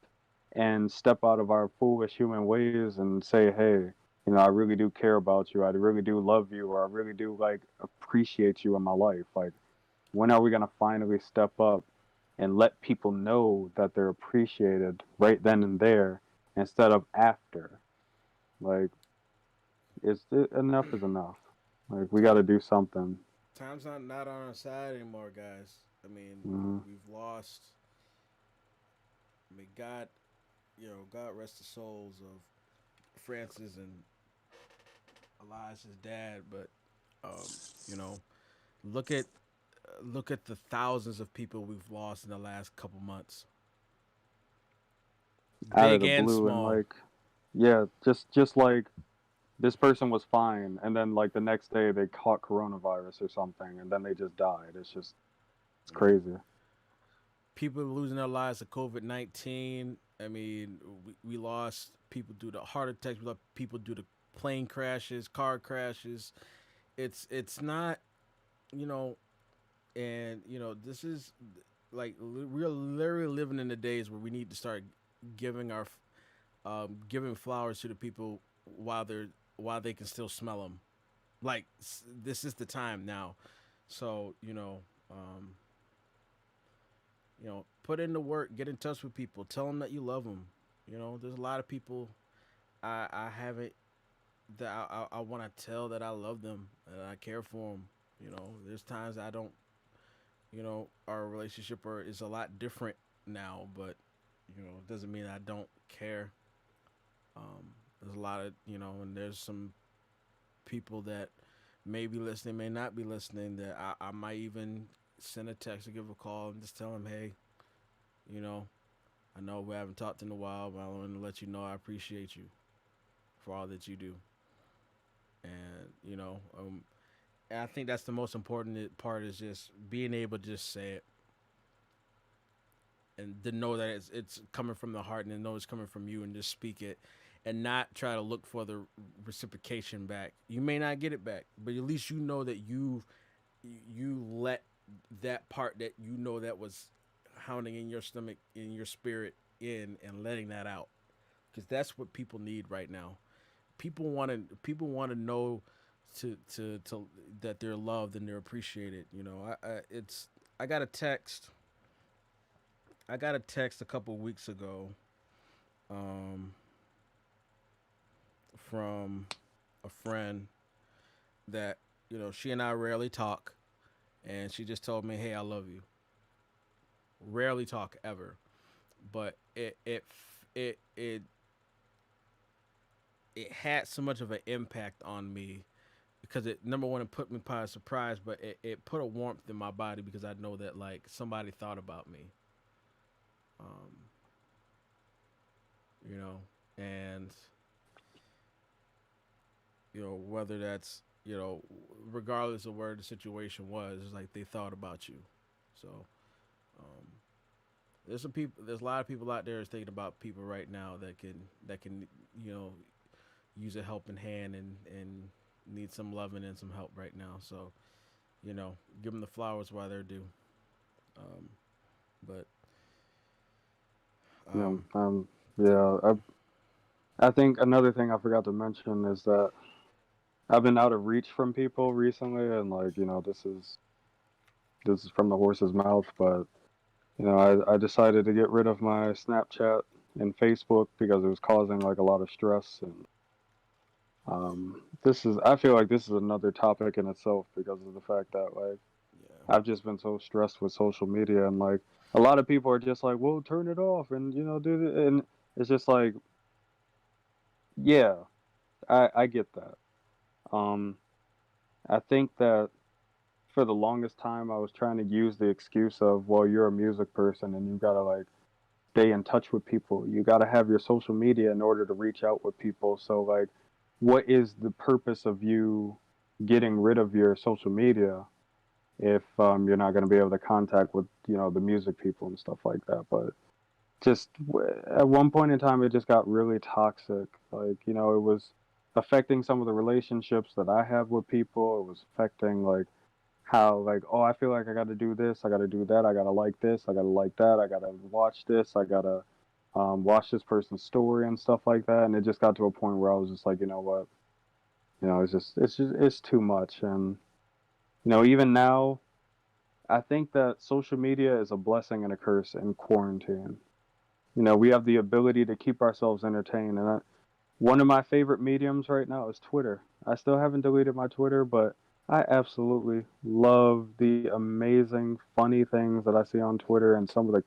and step out of our foolish human ways and say, hey, I really do care about you. I really do love you. Or I really do like appreciate you in my life. Like, when are we going to finally step up and let people know that they're appreciated right then and there instead of after? Like, enough is enough. Like, we got to do something. Time's not on our side anymore, guys. I mean, Mm-hmm. we've lost. I mean, God, God rest the souls of Francis and Elijah's dad. But you know, look at the thousands of people we've lost in the last couple months, Out of big the and blue, and small. like, yeah, just like this person was fine, and then like the next day they caught coronavirus or something, and then they just died. It's Yeah. crazy. People losing their lives to COVID-19. I mean, we lost people due to heart attacks. We lost people due to plane crashes, car crashes. It's not, you know, and this is like we're literally living in the days where we need to start giving our giving flowers to the people while they can still smell them. Like this is the time now. So put in the work, get in touch with people, tell them that you love them. There's a lot of people I haven't that I want to tell that I love them and I care for them. There's times I don't. Our relationship is a lot different now, but it doesn't mean I don't care. There's a lot of and there's some people that may be listening, may not be listening. That I might even send a text or give a call and just tell them, hey, you know, I know we haven't talked in a while, but I want to let you know I appreciate you for all that you do. And and I think that's the most important part is just being able to just say it and to know that it's coming from the heart and to know it's coming from you and just speak it and not try to look for the reciprocation back. You may not get it back, but at least you know that you let that part that that was hounding in your stomach, in your spirit, in and letting that out, because that's what people need right now. People want to know to that they're loved and they're appreciated. I got a text. I got a text a couple weeks ago, um, from a friend that she and I rarely talk, and she just told me, "Hey, I love you." Rarely talk ever, but it had so much of an impact on me because it, number one, it put me by surprise, but it put a warmth in my body because I know that like somebody thought about me. Um, you know, and whether that's regardless of where the situation was, it's like they thought about you. So um, there's a lot of people out there that's thinking about people right now that can use a helping hand and need some loving and some help right now. So give them the flowers while they're due. Um, but Yeah, um, yeah. I think another thing I forgot to mention is that I've been out of reach from people recently, and like this is from the horse's mouth, but I decided to get rid of my Snapchat and Facebook because it was causing like a lot of stress. And this is I feel like this is another topic in itself because of the fact that like yeah, I've just been so stressed with social media, and like a lot of people are just like, well, turn it off and do it. And it's just like, yeah, I get that. um I think that for the longest time I was trying to use the excuse of, well, you're a music person and you gotta like stay in touch with people. You got to have your social media in order to reach out with people. So like, what is the purpose of you getting rid of your social media if you're not going to be able to contact with the music people and stuff like that? But just at one point in time, it just got really toxic. Like, it was affecting some of the relationships that I have with people. It was affecting like how like, oh, I feel like I got to do this, I got to do that, I got to like this, I got to like that, I got to watch this, I got to watch this person's story and stuff like that. And it just got to a point where I was just like, you know what, it's too much. And even now, I think that social media is a blessing and a curse in quarantine. We have the ability to keep ourselves entertained, and one of my favorite mediums right now is Twitter. I still haven't deleted my Twitter, but I absolutely love the amazing, funny things that I see on Twitter, and some of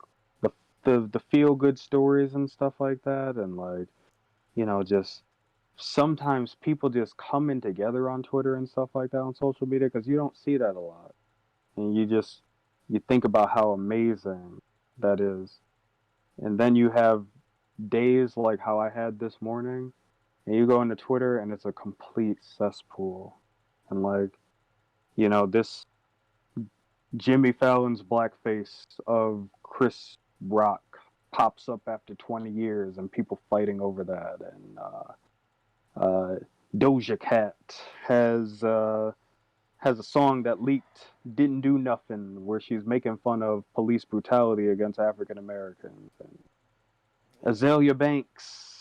the feel good stories and stuff like that. And like, just sometimes people just coming together on Twitter and stuff like that on social media, because you don't see that a lot. And you think about how amazing that is. And then you have days like how I had this morning, and you go into Twitter and it's a complete cesspool. And like, this Jimmy Fallon's blackface of Chris Rock pops up after 20 years, and people fighting over that. And Doja Cat has a song that leaked, Didn't Do Nothing, where she's making fun of police brutality against African Americans. And Azalea Banks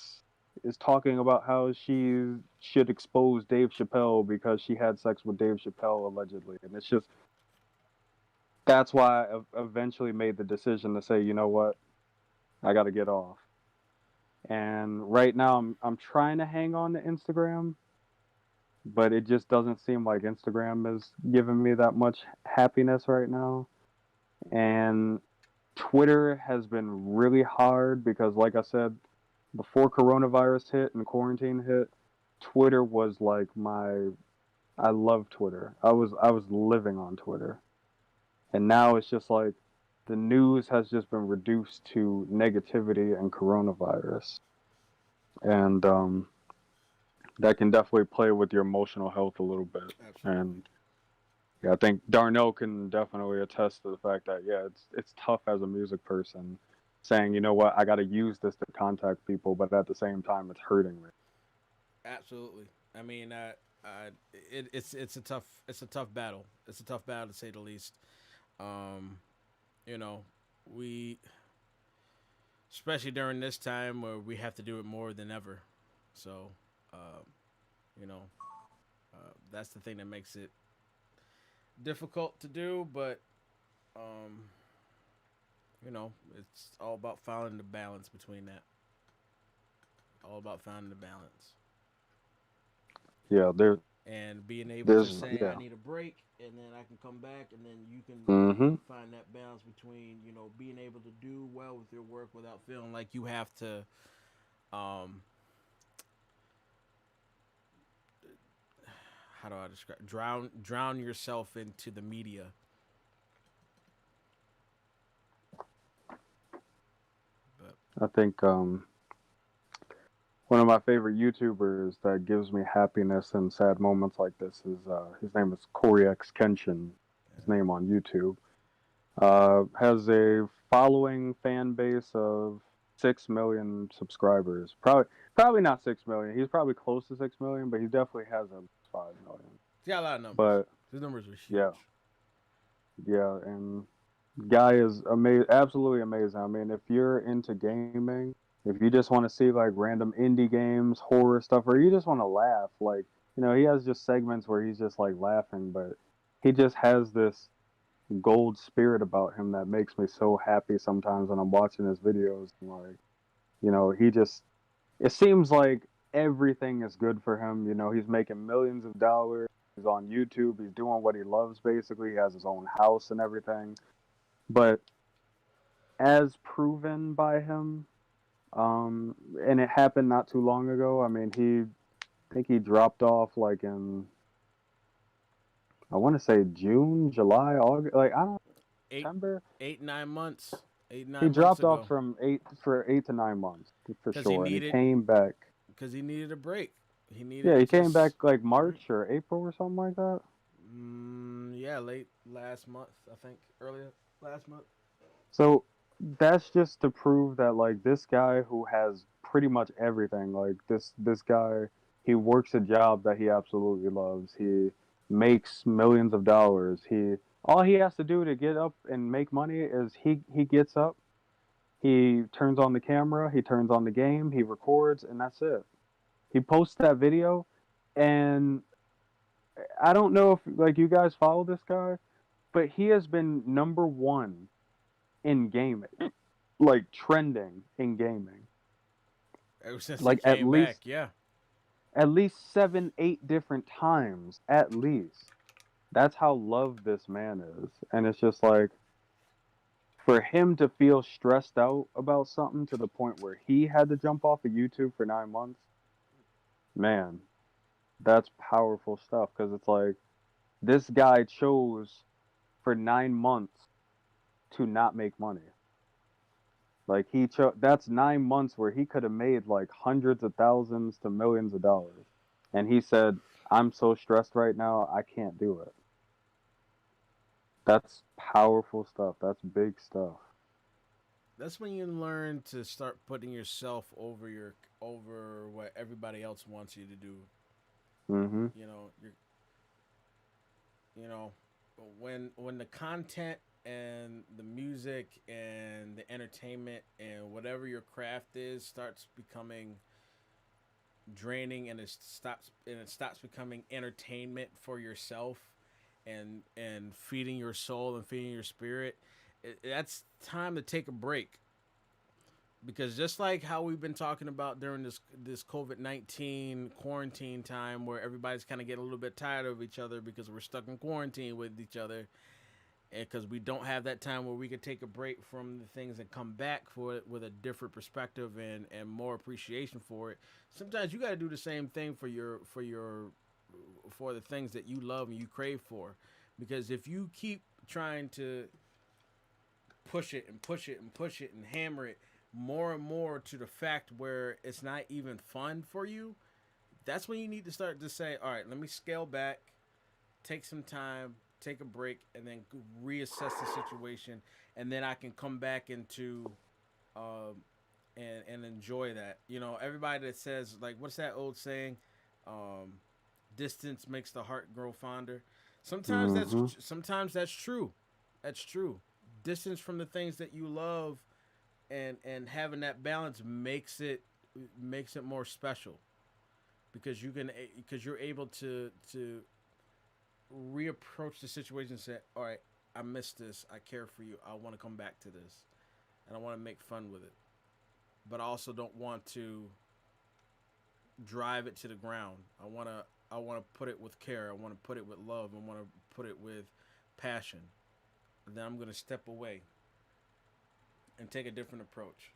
is talking about how she should expose Dave Chappelle because she had sex with Dave Chappelle allegedly. And it's just, that's why I eventually made the decision to say, you know what, I got to get off. And right now I'm trying to hang on to Instagram, but it just doesn't seem like Instagram is giving me that much happiness right now. And Twitter has been really hard because, like I said, before coronavirus hit and quarantine hit, Twitter was like I love Twitter. I was living on Twitter. And now it's just like the news has just been reduced to negativity and coronavirus. And that can definitely play with your emotional health a little bit. Absolutely. And yeah, I think Darnell can definitely attest to the fact that it's tough as a music person saying, you know what, I got to use this to contact people, but at the same time, it's hurting me. Absolutely. I mean, it's a tough battle. It's a tough battle to say the least. Um, you know, we especially during this time where we have to do it more than ever. So, uh, you know, that's the thing that makes it difficult to do. But, um, it's all about finding the balance between that. All about finding the balance. Yeah, And being able to there's say yeah. I need a break, and then I can come back, and then you can Mm-hmm. find that balance between being able to do well with your work without feeling like you have to um how do I describe drown yourself into the media. But I think one of my favorite YouTubers that gives me happiness in sad moments like this is his name is Corey X Kenshin. His name on YouTube has a following fan base of 6 million subscribers. Probably not 6 million. He's probably close to 6 million, but he definitely has a 5 million. he's got a lot of numbers. But His numbers are huge. yeah, yeah, and guy is amazing, absolutely amazing. I mean, if you're into gaming, if you just want to see like random indie games, horror stuff, or you just want to laugh, like he has just segments where he's just like laughing, but he just has this gold spirit about him that makes me so happy sometimes when I'm watching his videos. And like, he just, it seems like everything is good for him. He's making millions of dollars. He's on YouTube. He's doing what he loves, basically. He has his own house and everything. But as proven by him, and it happened not too long ago. I mean, I think he dropped off like in, I want to say June, July, August. Like I don't Eight, September. 8, 9 months. 8 He 9 months dropped off ago, from 8 to 9 months for because he sure, and he needed came back. a break. He Yeah, needed he came back just like March or April or something like that. yeah, late last month, I think, earlier last month. So that's just to prove that like this guy who has pretty much everything, like this guy, he works a job that he absolutely loves. He makes millions of dollars. He all he has to do to get up and make money is he gets up, he turns on the camera, he turns on the game, he records, and that's it. He posts that video, and I don't know if like you guys follow this guy, but he has been number one in gaming, like trending in gaming, Ever since he like at came back, least yeah. 7, 8 different times at least. That's how loved this man is, and it's just like for him to feel stressed out about something to the point where he had to jump off of YouTube for 9 months, man, that's powerful stuff. Because it's like this guy chose for 9 months to not make money. Like he chose that's 9 months where he could have made like hundreds of thousands to millions of dollars. And he said, I'm so stressed right now, I can't do it. That's powerful stuff. That's big stuff. That's when you learn to start putting yourself over what everybody else wants you to do. Mm-hmm. You know, you know, when the content and the music and the entertainment and whatever your craft is starts becoming draining, and it stops becoming entertainment for yourself and feeding your soul and feeding your spirit, that's time to take a break. Because just like how we've been talking about during this COVID-19 quarantine time, where everybody's kind of getting a little bit tired of each other because we're stuck in quarantine with each other, and because we don't have that time where we could take a break from the things and come back for it with a different perspective and more appreciation for it. Sometimes you got to do the same thing for the things that you love and you crave for, because if you keep trying to push it and push it and push it and hammer it more and more to the fact where it's not even fun for you, that's when you need to start to say, all right, let me scale back, take some time, take a break, and then reassess the situation, and then I can come back into and enjoy that. You know, everybody that says, like, what's that old saying? Um, Distance makes the heart grow fonder. Mm-hmm. Sometimes that's true. That's true. Distance from the things that you love and having that balance makes it more special, because you're able to reapproach the situation and say, all right, I missed this, I care for you, I want to come back to this, and I want to make fun with it, but I also don't want to drive it to the ground. I want to put it with care, I want to put it with love, I want to put it with passion. And then I'm going to step away and take a different approach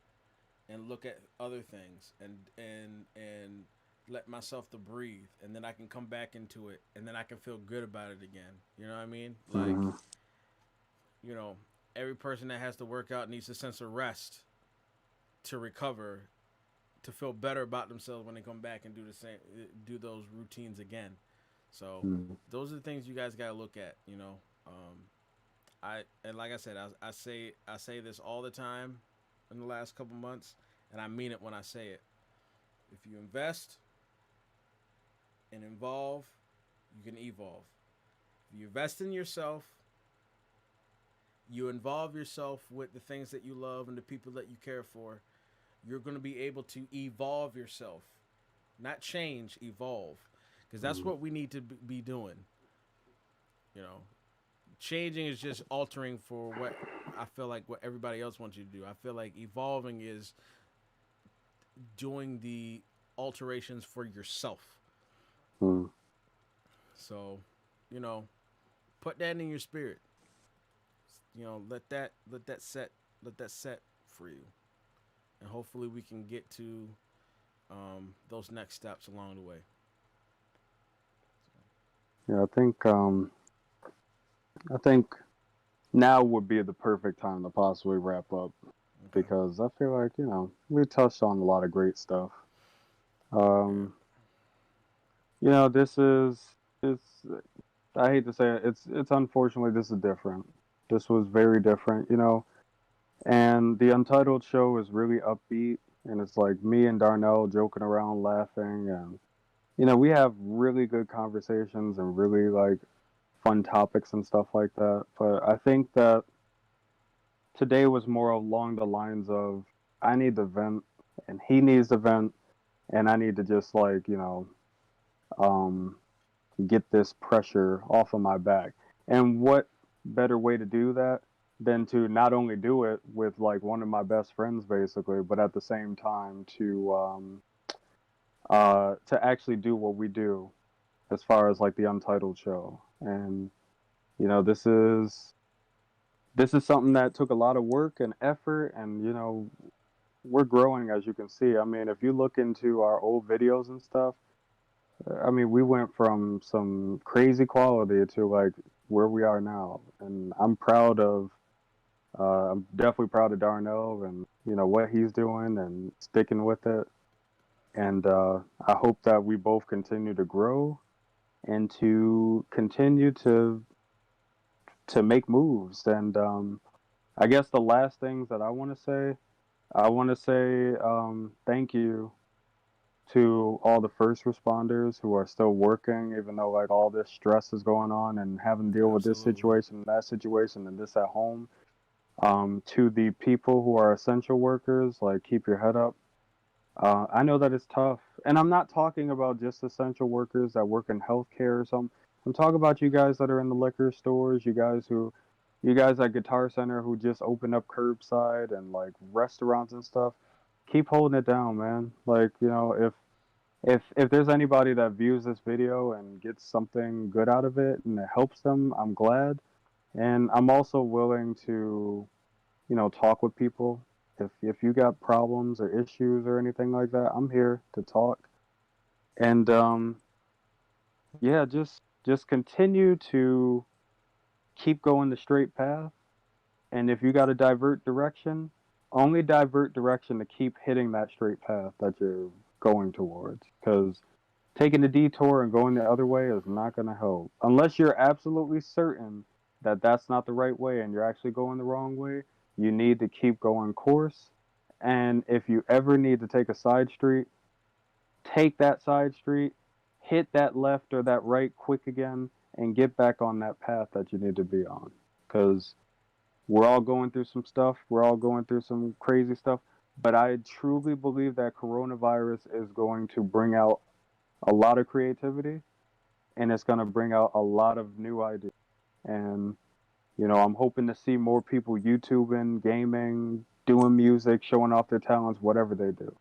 and look at other things and let myself to breathe, and then I can come back into it, and then I can feel good about it again. You know what I mean? Like, Mm-hmm. you know, every person that has to work out needs a sense of rest to recover, to feel better about themselves when they come back and do those routines again. So Mm-hmm. those are the things you guys got to look at, you know. And like I said, I say this all the time in the last couple months, and I mean it when I say it. If you invest and involve, you can evolve. If you invest in yourself, you involve yourself with the things that you love and the people that you care for, you're going to be able to evolve yourself. Not change, evolve. Because that's what we need to be doing. You know, changing is just altering for what I feel like what everybody else wants you to do. I feel like evolving is doing the alterations for yourself. Mm-hmm. So, you know, put that in your spirit. You know, let that set for you, and hopefully we can get to those next steps along the way. Yeah, I think now would be the perfect time to possibly wrap up Okay. because I feel like, we touched on a lot of great stuff. Yeah. Um, this is it's I hate to say it, it's unfortunately this is different. This was very different. And the Untitled show is really upbeat and it's like me and Darnell joking around laughing and we have really good conversations and really like fun topics and stuff like that. But I think that today was more along the lines of I need to vent and he needs to vent and I need to just like, um, get this pressure off of my back. And what better way to do that than to not only do it with like one of my best friends basically, but at the same time to actually do what we do as far as like the Untitled show. And this is something that took a lot of work and effort and we're growing as you can see. I mean, if you look into our old videos and stuff, I mean, we went from some crazy quality to like where we are now, and I'm definitely proud of Darnell and what he's doing and sticking with it. And I hope that we both continue to grow and to continue to make moves. And I guess the last things that I want to say thank you to all the first responders who are still working, even though like all this stress is going on and having to deal with this Absolutely. situation, that situation, and this at home. To the people who are essential workers, like keep your head up. I know that it's tough, and I'm not talking about just essential workers that work in healthcare or something. I'm talking about you guys that are in the liquor stores, you guys at Guitar Center who just opened up curbside and like restaurants and stuff. Keep holding it down, man. Like if there's anybody that views this video and gets something good out of it and it helps them, I'm glad. And I'm also willing to, talk with people. If you got problems or issues or anything like that, I'm here to talk. And yeah, just continue to keep going the straight path. And if you got to divert direction, only divert direction to keep hitting that straight path that you're going towards. Because taking a detour and going the other way is not going to help. Unless you're absolutely certain that that's not the right way and you're actually going the wrong way, you need to keep going course. And if you ever need to take a side street, take that side street, hit that left or that right quick again, and get back on that path that you need to be on. Because we're all going through some stuff, we're all going through some crazy stuff. But I truly believe that coronavirus is going to bring out a lot of creativity and it's going to bring out a lot of new ideas. And, I'm hoping to see more people YouTubing, gaming, doing music, showing off their talents, whatever they do.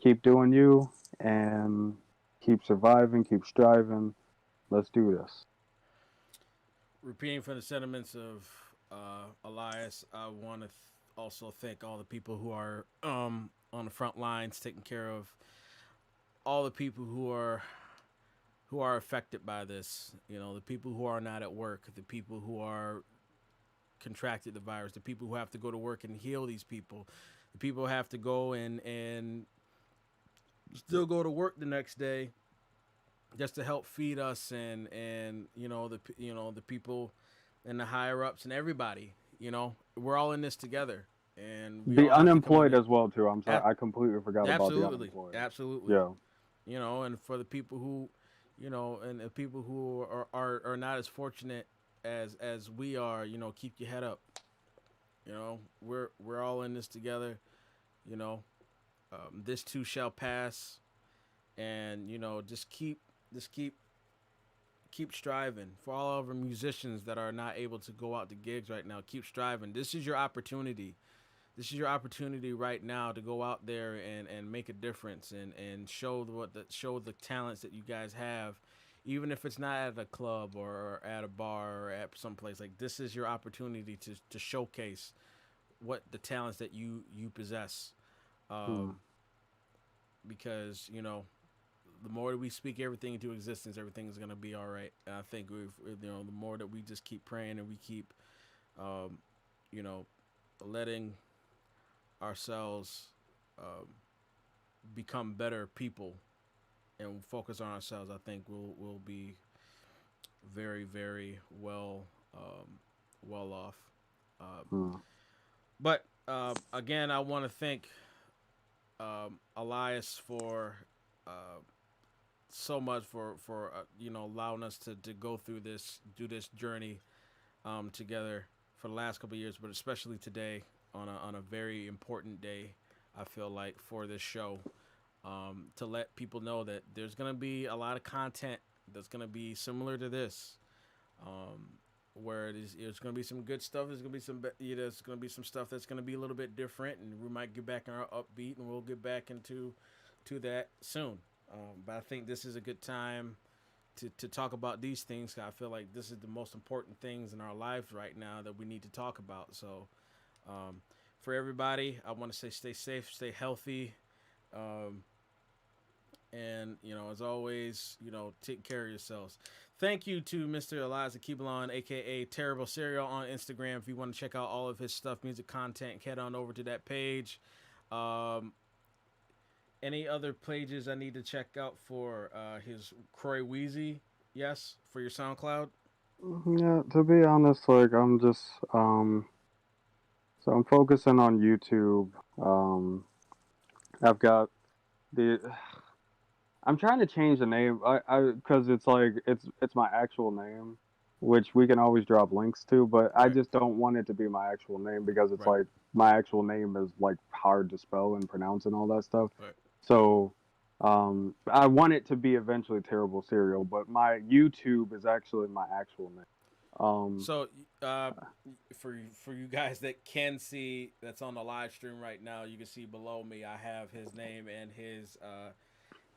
Keep doing you and keep surviving, keep striving. Let's do this. Repeating from the sentiments of Elias, I want to also thank all the people who are on the front lines taking care of all the people who are affected by this. You know, the people who are not at work, the people who are contracted the virus, the people who have to go to work and heal these people, the people who have to go and still go to work the next day just to help feed us and the people and the higher ups and everybody. We're all in this together, and we The all have to come unemployed to as well too. I'm sorry, ab- I completely forgot about the absolutely, unemployed. absolutely. Yeah. And for the people who, and the people who are not as fortunate as we are, keep your head up. We're all in this together. You know, this too shall pass, and just keep striving. For all of our musicians that are not able to go out to gigs right now, keep striving. This is your opportunity. This is your opportunity right now to go out there and make a difference and show the talents that you guys have, even if it's not at a club or at a bar or at some place. Like, this is your opportunity to showcase what the talents that you possess, Hmm. um, because the more that we speak everything into existence, everything is gonna be all right. And I think the more that we just keep praying and we keep you know, letting ourselves um, become better people and focus on ourselves, I think we'll be very, very well off. Uh, Hmm. but again, I want to thank Elias for uh, so much for allowing us to go through do this journey together for the last couple of years, but especially today on a very important day. I feel like for this show, to let people know that there's gonna be a lot of content that's gonna be similar to this. Um, where it's going to be some good stuff. There's going to be there's going to be some stuff that's going to be a little bit different, and we might get back in our upbeat, and we'll get back into to that soon. But I think this is a good time to talk about these things. I feel like this is the most important things in our lives right now that we need to talk about. So, for everybody, I want to say stay safe, stay healthy, um, and as always, take care of yourselves. Thank you to Mr. Eliza Keeblon, aka Terrible Cereal, on Instagram. If you want to check out all of his stuff, music content, head on over to that page. Um, any other pages I need to check out for his Croy Wheezy? Yes, for your SoundCloud. Yeah, to be honest, like I'm just so I'm focusing on YouTube. Um, I've got the I'm trying to change the name. Because it's like it's my actual name, which we can always drop links to. But I Right, just don't want it to be my actual name because it's right, like my actual name is like hard to spell and pronounce and all that stuff. right. So I want it to be eventually Terrible Cereal, but my YouTube is actually my actual name. Um, So, uh, for you guys that can see that's on the live stream right now, you can see below me. I have his name and his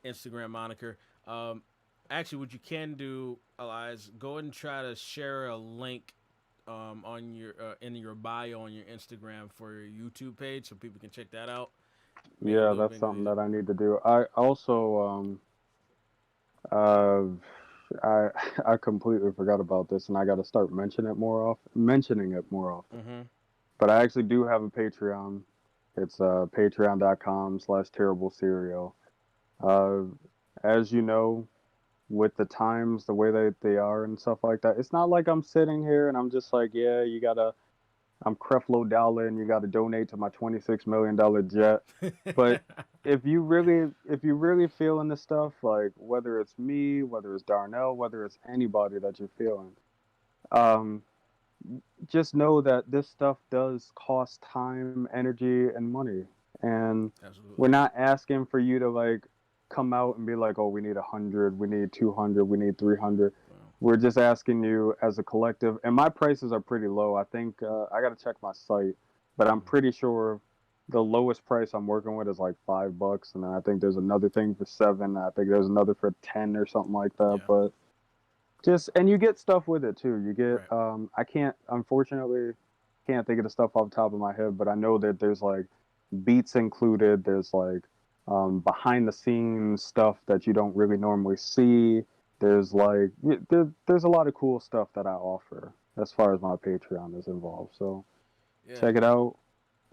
Instagram moniker. Actually, what you can do, Elias, go ahead and try to share a link on your in your bio on your Instagram for your YouTube page so people can check that out. Make it a yeah, little that's bit something easier. that I need to do. I also uh, I I completely forgot about this, and I got to start mentioning it more often. Mm-hmm. But I actually do have a Patreon. It's patreon.com/terrible cereal. Uh, as you know, with the times, the way that they are and stuff like that, it's not like I'm sitting here and I'm just like, yeah, you gotta, I'm Creflo Dollar and you gotta donate to my $26 million jet. But if you really feeling this stuff, like whether it's me, whether it's Darnell, whether it's anybody that you're feeling, um, just know that this stuff does cost time, energy, and money. And we're Absolutely. not asking for you to like come out and be like, oh, we need 100, we need 200, we need 300. Wow. We're just asking you as a collective. And my prices are pretty low. I think I got to check my site, but I'm Mm-hmm. pretty sure the lowest price I'm working with is like $5. And then I think there's another thing for 7. I think there's another for 10 or something like that. Yeah. But just and you get stuff with it too. You get Right. I can't unfortunately can't think of the stuff off the top of my head, but I know that there's like beats included. There's like behind the scenes stuff that you don't really normally see. There's like there's a lot of cool stuff that I offer as far as my Patreon is involved. So Yeah. check it out.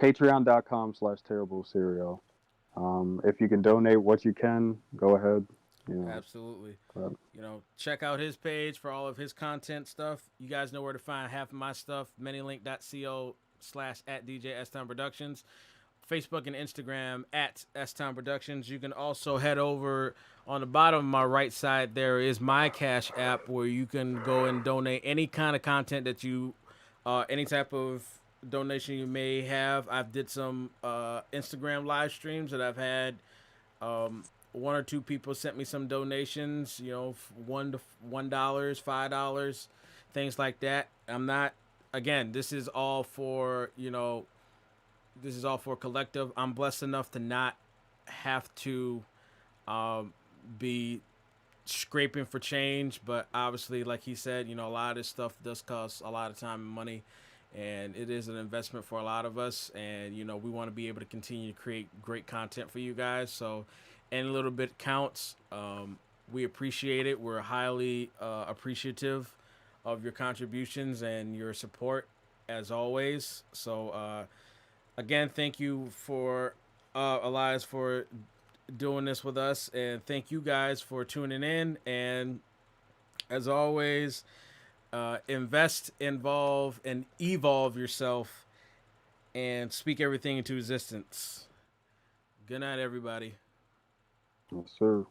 Patreon.com/terrible cereal. If you can donate what you can, go ahead. You know, Absolutely. but Check out his page for all of his content stuff. You guys know where to find half of my stuff. Manylink.co/at DJ S Town Productions. Facebook and Instagram at S Town Productions. You can also head over on the bottom of my right side. There is my Cash app where you can go and donate any kind of content that any type of donation you may have. I've did some Instagram live streams that I've had. Um, one or two people sent me some donations. $1, $5, things like that. I'm not. Again, this is all for this is all for collective. I'm blessed enough to not have to um, be scraping for change, but obviously, like he said, a lot of this stuff does cost a lot of time and money, and it is an investment for a lot of us. And we want to be able to continue to create great content for you guys. So, any little bit counts. We appreciate it. We're highly appreciative of your contributions and your support as always. So again, thank you for Elias for doing this with us, and thank you guys for tuning in. And as always, invest, involve, and evolve yourself, and speak everything into existence. Good night, everybody. Yes, sir.